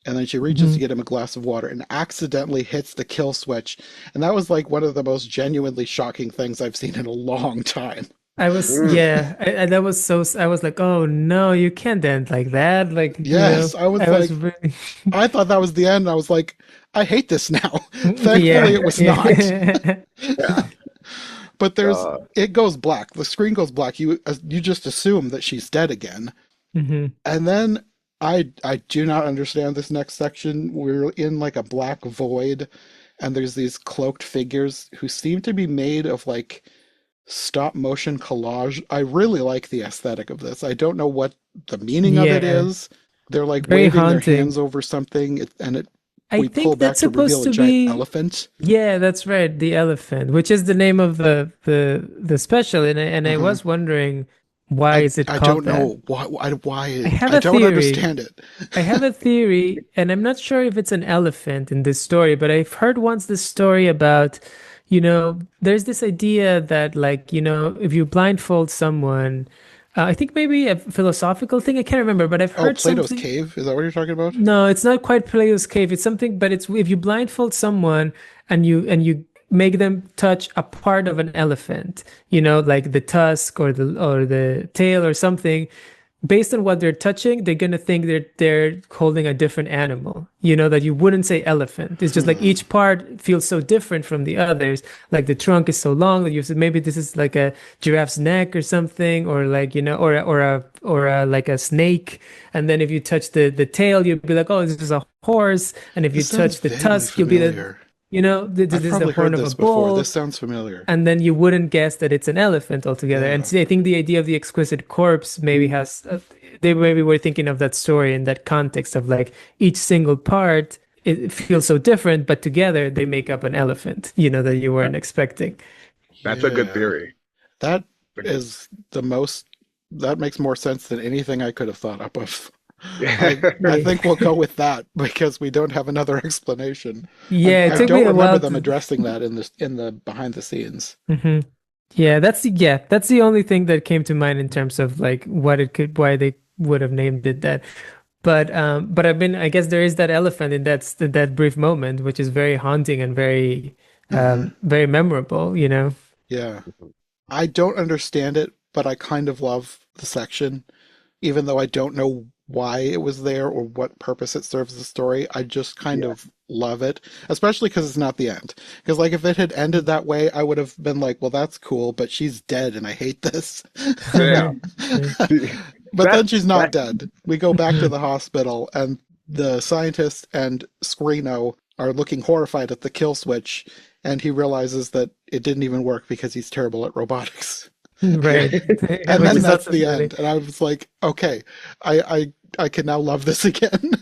And then she reaches to get him a glass of water and accidentally hits the kill switch. And that was like one of the most genuinely shocking things I've seen in a long time. I was, yeah, that was so, I was like, oh no, you can't end like that. Like, Yes, I was I was like, really, I thought that was the end. I was like, I hate this now. yeah, Thankfully, it was not. Yeah. But Uh, it goes black. The screen goes black. You just assume that she's dead again. hmm And then I do not understand this next section. We're in like a black void, and there's these cloaked figures who seem to be made of like stop motion collage. I really like the aesthetic of this. I don't know what the meaning of it Yeah, is. They're like very waving their haunting. hands over something, I we pull think back that's to supposed reveal a to giant be, elephant. yeah, that's right, the elephant, which is the name of the special, and I Uh-huh. was wondering why is it I called don't that? know I why have I a don't theory. understand it. I have a theory, and I'm not sure if it's an elephant in this story, but I've heard once this story about, there's this idea that, like, if you blindfold someone, I think maybe a philosophical thing, I can't remember, but I've Oh, heard Plato's something. cave? Is that what you're talking about? No, it's not quite Plato's cave. It's something, but it's if you blindfold someone and you make them touch a part of an elephant, like the tusk or the tail or something, based on what they're touching, they're gonna think they're holding a different animal. That you wouldn't say elephant. It's just like Hmm. each part feels so different from the others. Like the trunk is so long that you said maybe this is like a giraffe's neck or something, or like or a like a snake. And then if you touch the tail, you'll be like, oh, this is a horse. And if you This sounds touch the vaguely tusk, you'll be the familiar. this I've is the probably horn heard of a this before. This bull, sounds familiar. and then you wouldn't guess that it's an elephant altogether. And Yeah. see, I think the idea of the exquisite corpse maybe has they maybe were thinking of that story in that context of like each single part it feels so different, but together they make up an elephant, that you weren't expecting. that's a good Yeah. theory. That is that makes more sense than anything I could have thought up of. I think we'll go with that because we don't have another explanation. Yeah, it I took me don't a remember while them to. addressing that in the behind the scenes. hmm Yeah, that's the only thing that came to mind in terms of like why they would have named it that. But I guess there is that elephant in that brief moment, which is very haunting and very Hmm. very memorable. Yeah. I don't understand it, but I kind of love the section, even though I don't know why it was there or what purpose it serves the story. I just kind Yeah. of love it, especially because it's not the end. Because like if it had ended that way, I would have been like, well, that's cool, but she's dead and I hate this. Yeah. But then That she's not that dead. We go back to the hospital, and the scientist and Scrino are looking horrified at the kill switch, and he realizes that it didn't even work because he's terrible at robotics. Right. And Which then is that's also the funny. end. And I was like, okay, I can now love this again.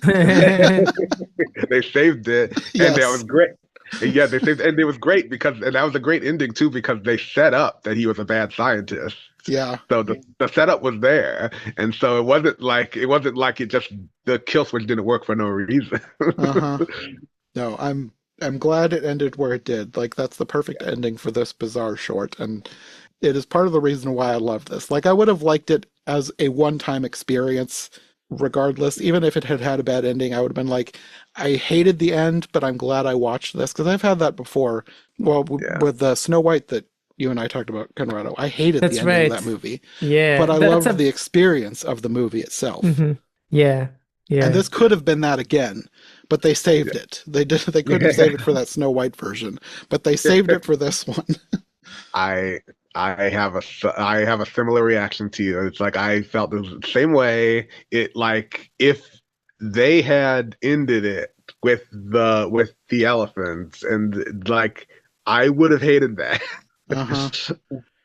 they saved it, and that was Yes. great. And yeah, they saved, and it was great and that was a great ending too because they set up that he was a bad scientist. Yeah. So the setup was there, and so it wasn't like it just the kill switch didn't work for no reason. Uh-huh. No, I'm glad it ended where it did. Like that's the perfect ending for this bizarre short, and it is part of the reason why I love this. Like I would have liked it as a one-time experience regardless. Even if it had had a bad ending, I would have been like, I hated the end, but I'm glad I watched this because I've had that before. Well, Yeah, with the Snow White that you and I talked about, Conrado, I hated the That's ending of that right. movie, Yeah, but I that's loved a the experience of the movie itself. mhm. Yeah, And yeah. this could have been that again, but they saved it. They couldn't save it for that Snow White version, but they saved it for this one. I I have a similar reaction to you. It's like I felt the same way. It like if they had ended it with the elephants and like I would have hated that. Uh-huh.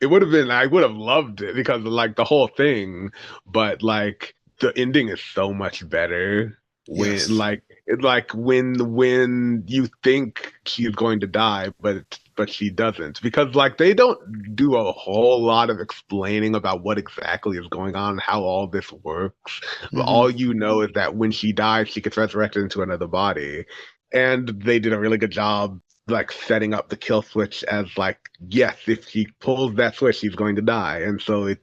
It would have been I would have loved it because of like the whole thing, but like the ending is so much better when Yes. like it's like when you think she's going to die, but she doesn't because like they don't do a whole lot of explaining about what exactly is going on, how all this works. But Hmm. all you know is that when she dies, she gets resurrected into another body, and they did a really good job like setting up the kill switch as like yes, if she pulls that switch, she's going to die, and so they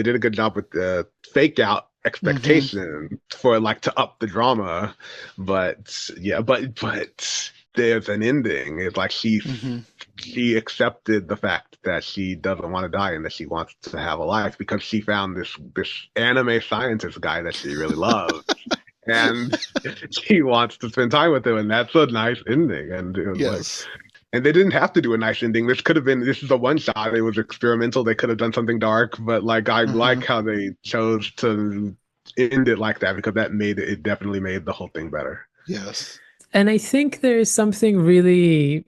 did a good job with the fake out expectation for like to up the drama, but yeah, but there's an ending. It's like she accepted the fact that she doesn't want to die and that she wants to have a life because she found this anime scientist guy that she really loves. And she wants to spend time with him, and that's a nice ending. And it was Yes. and they didn't have to do a nice ending. This could have been. This is a one shot. It was experimental. They could have done something dark, but like I like how they chose to end it like that because that made it. It definitely made the whole thing better. Yes. And I think there is something really,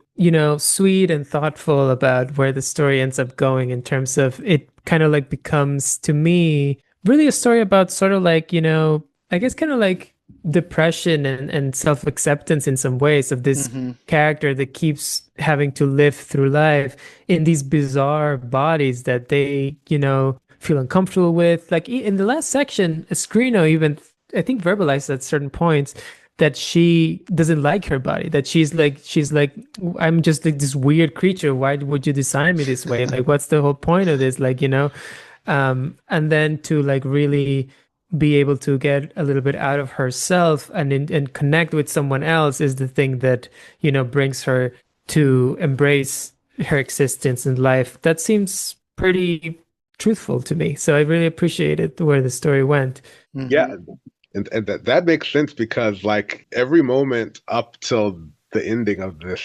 sweet and thoughtful about where the story ends up going in terms of it kind of like becomes, to me, really a story about sort of like, I guess kind of like depression and self-acceptance in some ways of this character that keeps having to live through life in these bizarre bodies that they, feel uncomfortable with. Like in the last section, Escrino even, I think, verbalized at certain points that she doesn't like her body, that she's like, I'm just like this weird creature. Why would you design me this way? Like, what's the whole point of this? Like, and then to like really be able to get a little bit out of herself and connect with someone else is the thing that, brings her to embrace her existence in life. That seems pretty truthful to me. So I really appreciated where the story went. Yeah, and that makes sense because like every moment up till the ending of this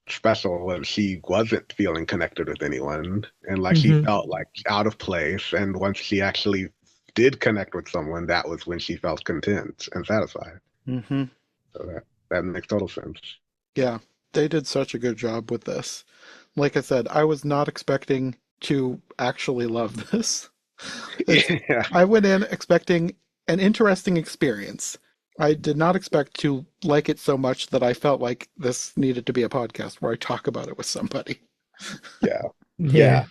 special when she wasn't feeling connected with anyone and like she felt like out of place, and once she actually did connect with someone, that was when she felt content and satisfied. So that makes total sense. Yeah, they did such a good job with this. Like I said, I was not expecting to actually love this. Yeah. I went in expecting an interesting experience. I did not expect to like it so much that I felt like this needed to be a podcast where I talk about it with somebody. Yeah.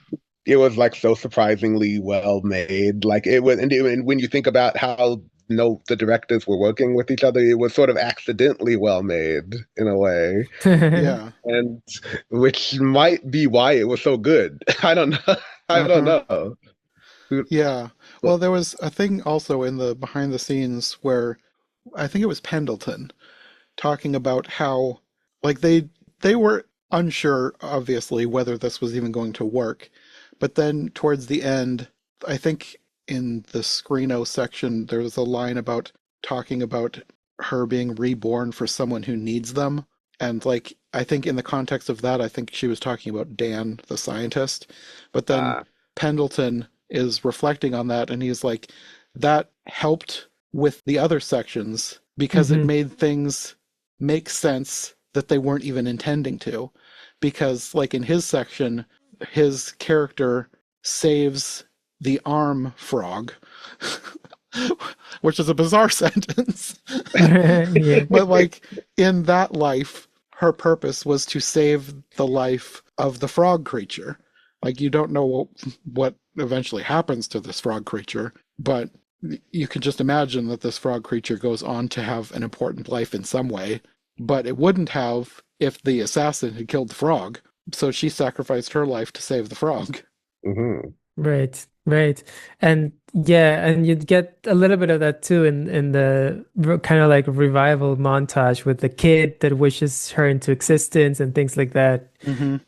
It was like so surprisingly well made. Like it was, and when you think about how the directors were working with each other, it was sort of accidentally well made in a way, Yeah. and which might be why it was so good. I don't know. I don't know. Yeah. Well, there was a thing also in the behind the scenes where I think it was Pendleton talking about how like they were unsure obviously whether this was even going to work. But then towards the end, I think in the Screeno section there was a line about talking about her being reborn for someone who needs them. And like I think in the context of that, I think she was talking about Dan, the scientist. But then Pendleton is reflecting on that and he's like, that helped with the other sections because it made things make sense that they weren't even intending to. Because like in his section, his character saves the arm frog, which is a bizarre sentence. But like in that life, her purpose was to save the life of the frog creature. Like you don't know what eventually happens to this frog creature, but you can just imagine that this frog creature goes on to have an important life in some way, but it wouldn't have if the assassin had killed the frog. So she sacrificed her life to save the frog. Right. And yeah, and you'd get a little bit of that too in the kind of like revival montage with the kid that wishes her into existence and things like that.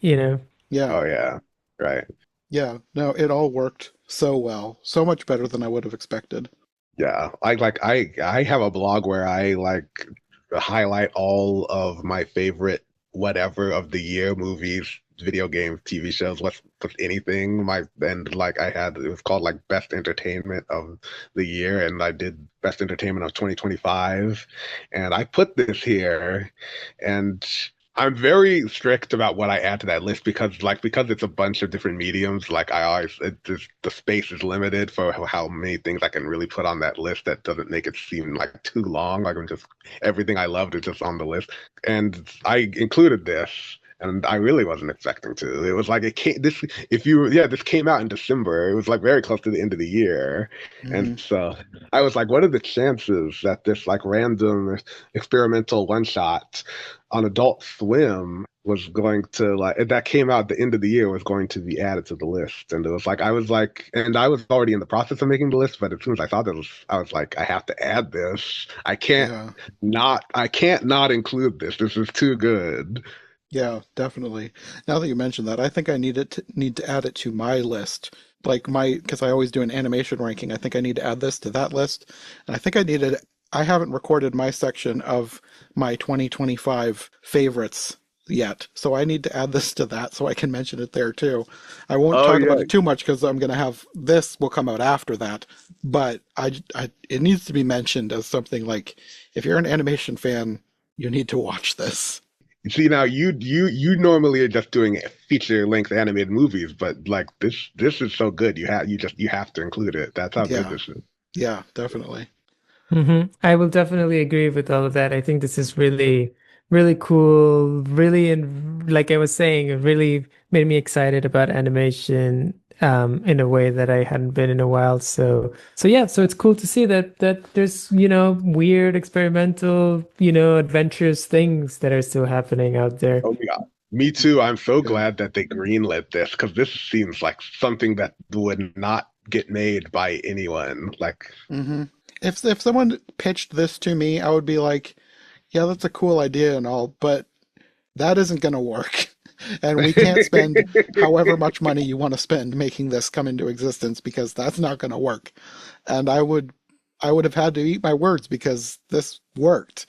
Yeah. Oh yeah. Right. Yeah. No, it all worked so well. So much better than I would have expected. Yeah. I have a blog where I like highlight all of my favorite whatever of the year movies, video games, TV shows, what's anything. And like I had it was called like Best Entertainment of the Year, and I did Best Entertainment of 2025, and I put this here, and I'm very strict about what I add to that list because it's a bunch of different mediums. Like the space is limited for how many things I can really put on that list. That doesn't make it seem like too long. Like I'm just everything I loved is just on the list, and I included this. and I really wasn't expecting to. It was like it came this if you yeah this came out in December. It was like very close to the end of the year, and Hmm. so I was like, what are the chances that this like random experimental one shot on Adult Swim was going to like that came out at the end of the year was going to be added to the list, and it was like, and I was already in the process of making the list, but as soon as I saw this, I was like, I have to add this. Yeah. I can't not include this. This is too good. Yeah, definitely. Now that you mention that, I think I need to add it to my list. Like my, because I always do an animation ranking. I think I need to add this to that list. And I think I haven't recorded my section of my 2025 favorites yet. So I need to add this to that so I can mention it there too. I won't Oh talk yeah, about it too much because I'm going to have this will come out after that. But it needs to be mentioned as something like if you're an animation fan, you need to watch this. see now you normally are just doing feature length animated movies, but like this is so good. You have to include it. That's how good Yeah. this is. Yeah, definitely. I will definitely agree with all of that. I think this is really, really cool. Really, and like I was saying, it really made me excited about animation in a way that I hadn't been in a while. So yeah, so it's cool to see that there's, weird experimental, adventurous things that are still happening out there. Oh my God. Me too. I'm so Yeah. glad that they greenlit this because this seems like something that would not get made by anyone. Like, Hmm. If someone pitched this to me, I would be like, yeah, that's a cool idea and all, but that isn't going to work. And we can't spend however much money you want to spend making this come into existence because that's not going to work. And I would have had to eat my words because this worked.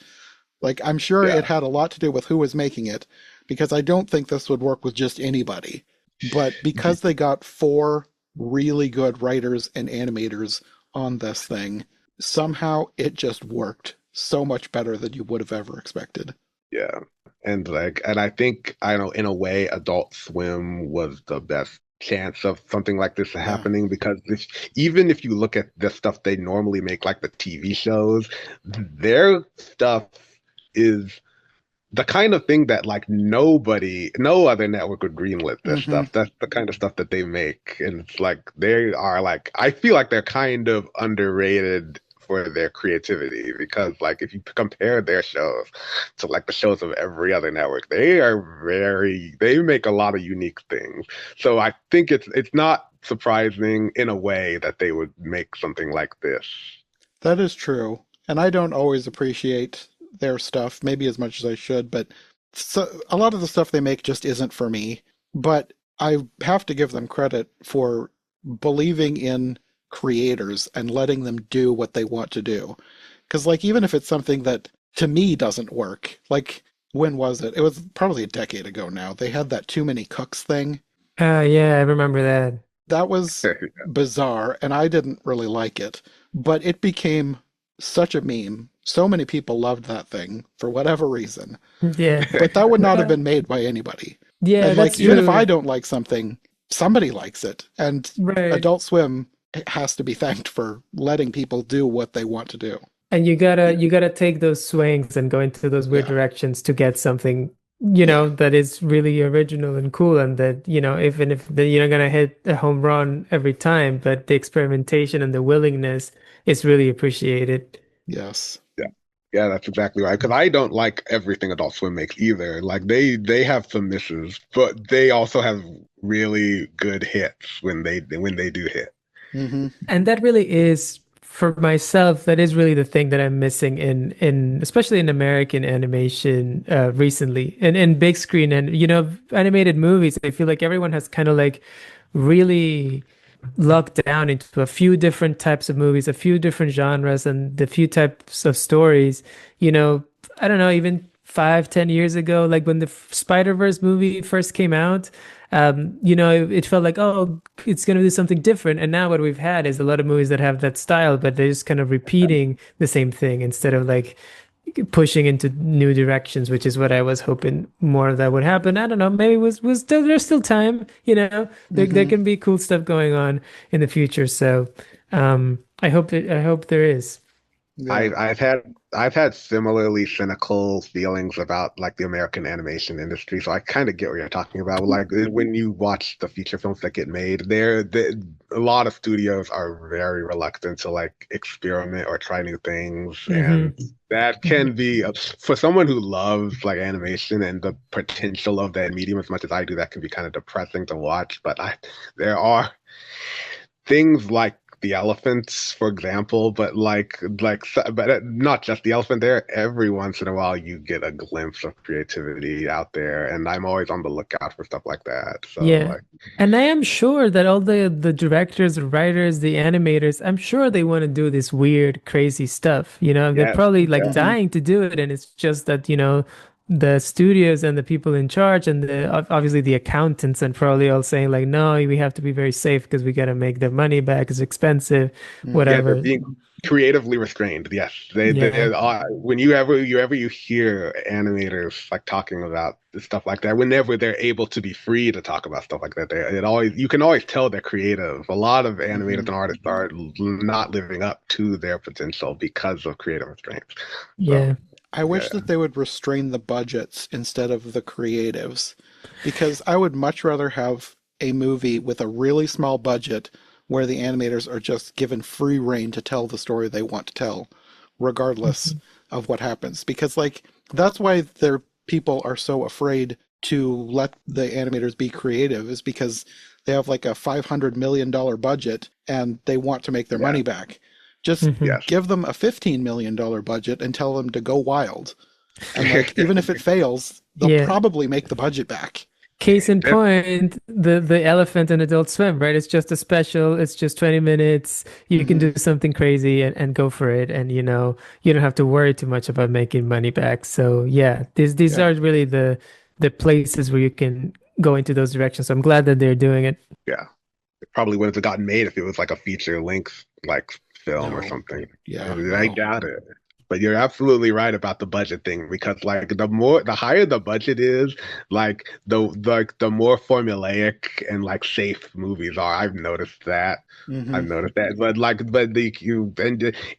Like I'm sure it yeah, had a lot to do with who was making it because I don't think this would work with just anybody. But because they got four really good writers and animators on this thing, somehow it just worked so much better than you would have ever expected. yeah. And I think I know in a way Adult Swim was the best chance of something like this Yeah. happening because even if you look at the stuff they normally make, like the TV shows, their stuff is the kind of thing that like no other network would greenlit this Hmm. stuff. That's the kind of stuff that they make, and it's like they are like I feel like they're kind of underrated for their creativity because like if you compare their shows to like the shows of every other network, they make a lot of unique things. So I think it's not surprising in a way that they would make something like this. That is true. And I don't always appreciate their stuff, maybe as much as I should, but a lot of the stuff they make just isn't for me. But I have to give them credit for believing in creators and letting them do what they want to do. Because, like, even if it's something that to me doesn't work, like, when was it? It was probably a decade ago now. They had that Too Many Cooks thing. Yeah, I remember that. That was bizarre, and I didn't really like it, but it became such a meme. So many people loved that thing for whatever reason. Yeah. But that would not have Uh, been made by anybody. yeah, And like, that's even if I true. don't like something, somebody likes it. And Right. Adult Swim has to be thanked for letting people do what they want to do. And you gotta take those swings and go into those weird Yeah. directions to get something, Yeah. that is really original and cool and that, even if you're not gonna hit a home run every time, but the experimentation and the willingness is really appreciated. Yes. Yeah. Yeah, that's exactly right. Because I don't like everything Adult Swim makes either. Like they have some misses, but they also have really good hits when they do hit. Hmm. And that really is for myself, that is really the thing that I'm missing in especially in American animation recently. And in big screen and animated movies, I feel like everyone has kind of like really locked down into a few different types of movies, a few different genres, and the few types of stories. You know, I don't know, even 5, 10 years ago, like when the Spider-Verse movie first came out, it felt like, oh, it's going to do something different. And now what we've had is a lot of movies that have that style, but they're just kind of repeating the same thing instead of like pushing into new directions, which is what I was hoping more of that would happen. I don't know, maybe was still there's still time, there Hmm. can be cool stuff going on in the future. So I hope there is. Yeah. I've had similarly cynical feelings about like the American animation industry, so I kind of get what you're talking about. Like when you watch the feature films that get made, a lot of studios are very reluctant to like experiment or try new things, Hmm. and that can be for someone who loves like animation and the potential of that medium as much as I do, that can be kind of depressing to watch. But there are things like the elephants, for example, but not just the elephant. There, every once in a while, you get a glimpse of creativity out there, and I'm always on the lookout for stuff like that. So, Yeah. like, And I am sure that all the directors, the writers, the animators, I'm sure they want to do this weird, crazy stuff. They're yes, probably like yes, Hmm. dying to do it, and it's just that, the studios and the people in charge and obviously the accountants and probably all saying like, no, we have to be very safe because we got to make the money back. It's expensive, Hmm. yeah, they're whatever. being creatively restrained. Yes, Yeah. when you hear animators like talking about stuff like that, whenever they're able to be free to talk about stuff like that, you can always tell they're creative. A lot of animators Hmm. and artists are not living up to their potential because of creative restraints. So Yeah. I wish yeah, that they would restrain the budgets instead of the creatives, because I would much rather have a movie with a really small budget where the animators are just given free rein to tell the story they want to tell, regardless Mhm. of what happens. Because, like, that's why their people are so afraid to let the animators be creative, is because they have like a $500 million budget and they want to make their yeah, money back. Just Mhm. yes. give them a $15 million budget and tell them to go wild. And like, even if it fails, they'll Yeah. probably make the budget back. Case in point, the elephant in Adult Swim, right? It's just a special, it's just 20 minutes. You can Hmm. do something crazy and go for it. And you don't have to worry too much about making money back. So yeah, these Yeah. are really the places where you can go into those directions. So I'm glad that they're doing it. Yeah. It probably wouldn't have gotten made if it was like a feature length like film or No. something. Yeah. And I No. doubt it. But you're absolutely right about the budget thing, because like the higher the budget is, like the more formulaic and like safe movies are. Hmm. I've noticed that. But the you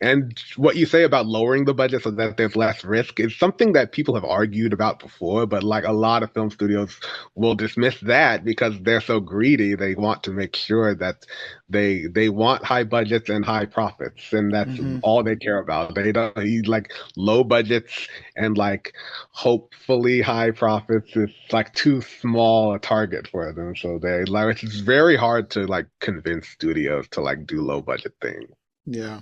and what you say about lowering the budget so that there's less risk is something that people have argued about before, but like a lot of film studios will dismiss that because they're so greedy. They want to make sure that they want high budgets and high profits, and that's Hmm. all they care about. They don't like low budgets and like hopefully high profits. It's like too small a target for them, so they like it's very hard to like convince studios to like do low budget things. Yeah.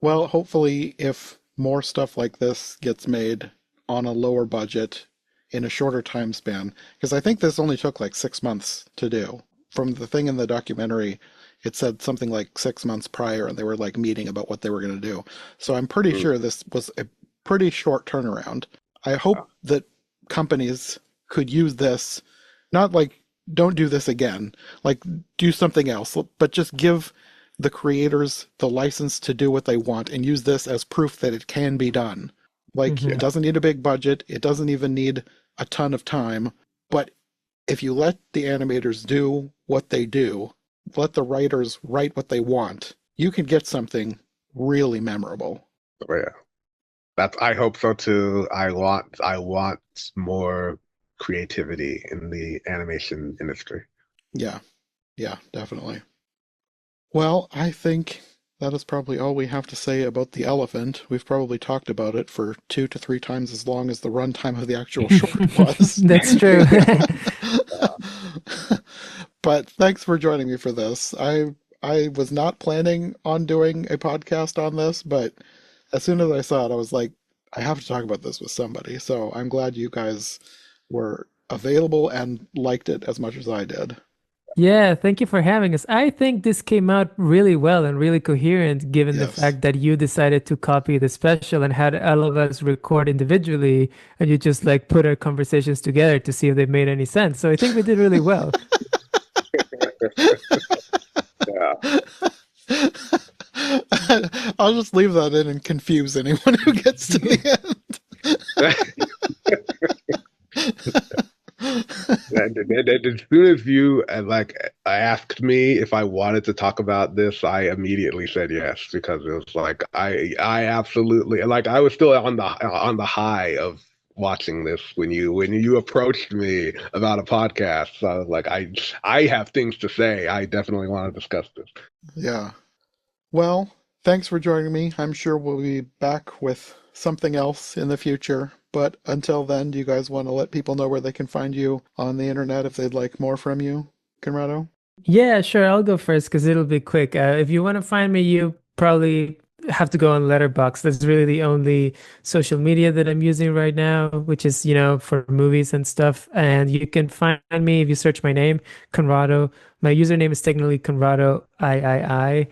Well, hopefully, if more stuff like this gets made on a lower budget in a shorter time span, because I think this only took like 6 months to do. From the thing in the documentary, it said something like 6 months prior, and they were like meeting about what they were going to do. So I'm pretty Mm, sure this was a pretty short turnaround. I hope that companies could use this, not like, don't do this again, like, do something else, but just give the creators the license to do what they want and use this as proof that it can be done. Like, it Hmm. doesn't need a big budget, it doesn't even need a ton of time, but if you let the animators do what they do, let the writers write what they want, you can get something really memorable. so yeah, that's I hope so too. I want more creativity in the animation industry. Yeah, yeah, definitely. Well, I think that is probably all we have to say about the elephant. We've probably talked about it for 2 to 3 times as long as the runtime of the actual short was. That's true. But thanks for joining me for this. I was not planning on doing a podcast on this, but as soon as I saw it, I was like, I have to talk about this with somebody. So I'm glad you guys were available and liked it as much as I did. Yeah, thank you for having us. I think this came out really well and really coherent, given the Yes. fact that you decided to copy the special and had all of us record individually, and you just like put our conversations together to see if they made any sense. So I think we did really well. Yeah. I'll just leave that in and confuse anyone who gets to the end. As soon as you like asked me if I wanted to talk about this, I immediately said yes because it was like I absolutely like I was still on the high of watching this when you approached me about a podcast. So I was like I have things to say. I definitely want to discuss this. Yeah. Well, thanks for joining me. I'm sure we'll be back with something else in the future. But until then, do you guys want to let people know where they can find you on the internet if they'd like more from you, Conrado? Yeah, sure. I'll go first because it'll be quick. If you want to find me, you probably have to go on Letterboxd. That's really the only social media that I'm using right now, which is, for movies and stuff. And you can find me if you search my name, Conrado. My username is technically Conrado III.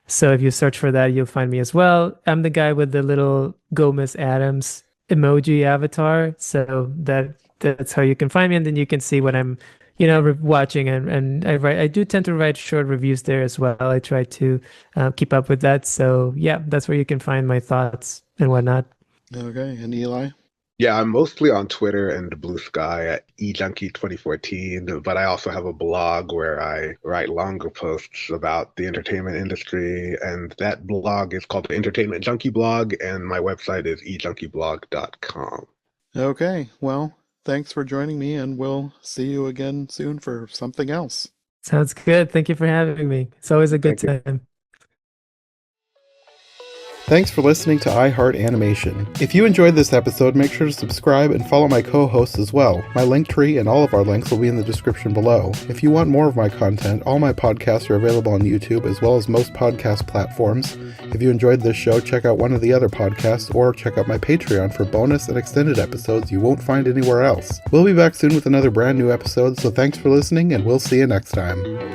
So if you search for that, you'll find me as well. I'm the guy with the little Gomez Adams emoji avatar. So that's how you can find me, and then you can see what I'm watching, and I do tend to write short reviews there as well. I try to keep up with that. So yeah, that's where you can find my thoughts and whatnot. Okay, and Eli? Yeah, I'm mostly on Twitter and Blue Sky at eJunkie2014, but I also have a blog where I write longer posts about the entertainment industry, and that blog is called the Entertainment Junkie Blog, and my website is ejunkiblog.com. Okay, well, thanks for joining me, and we'll see you again soon for something else. Sounds good. Thank you for having me. It's always a good Thank you. time. Thanks for listening to iHeart Animation. If you enjoyed this episode, make sure to subscribe and follow my co-hosts as well. My link tree and all of our links will be in the description below. If you want more of my content, all my podcasts are available on YouTube as well as most podcast platforms. If you enjoyed this show, check out one of the other podcasts or check out my Patreon for bonus and extended episodes you won't find anywhere else. We'll be back soon with another brand new episode, so thanks for listening and we'll see you next time.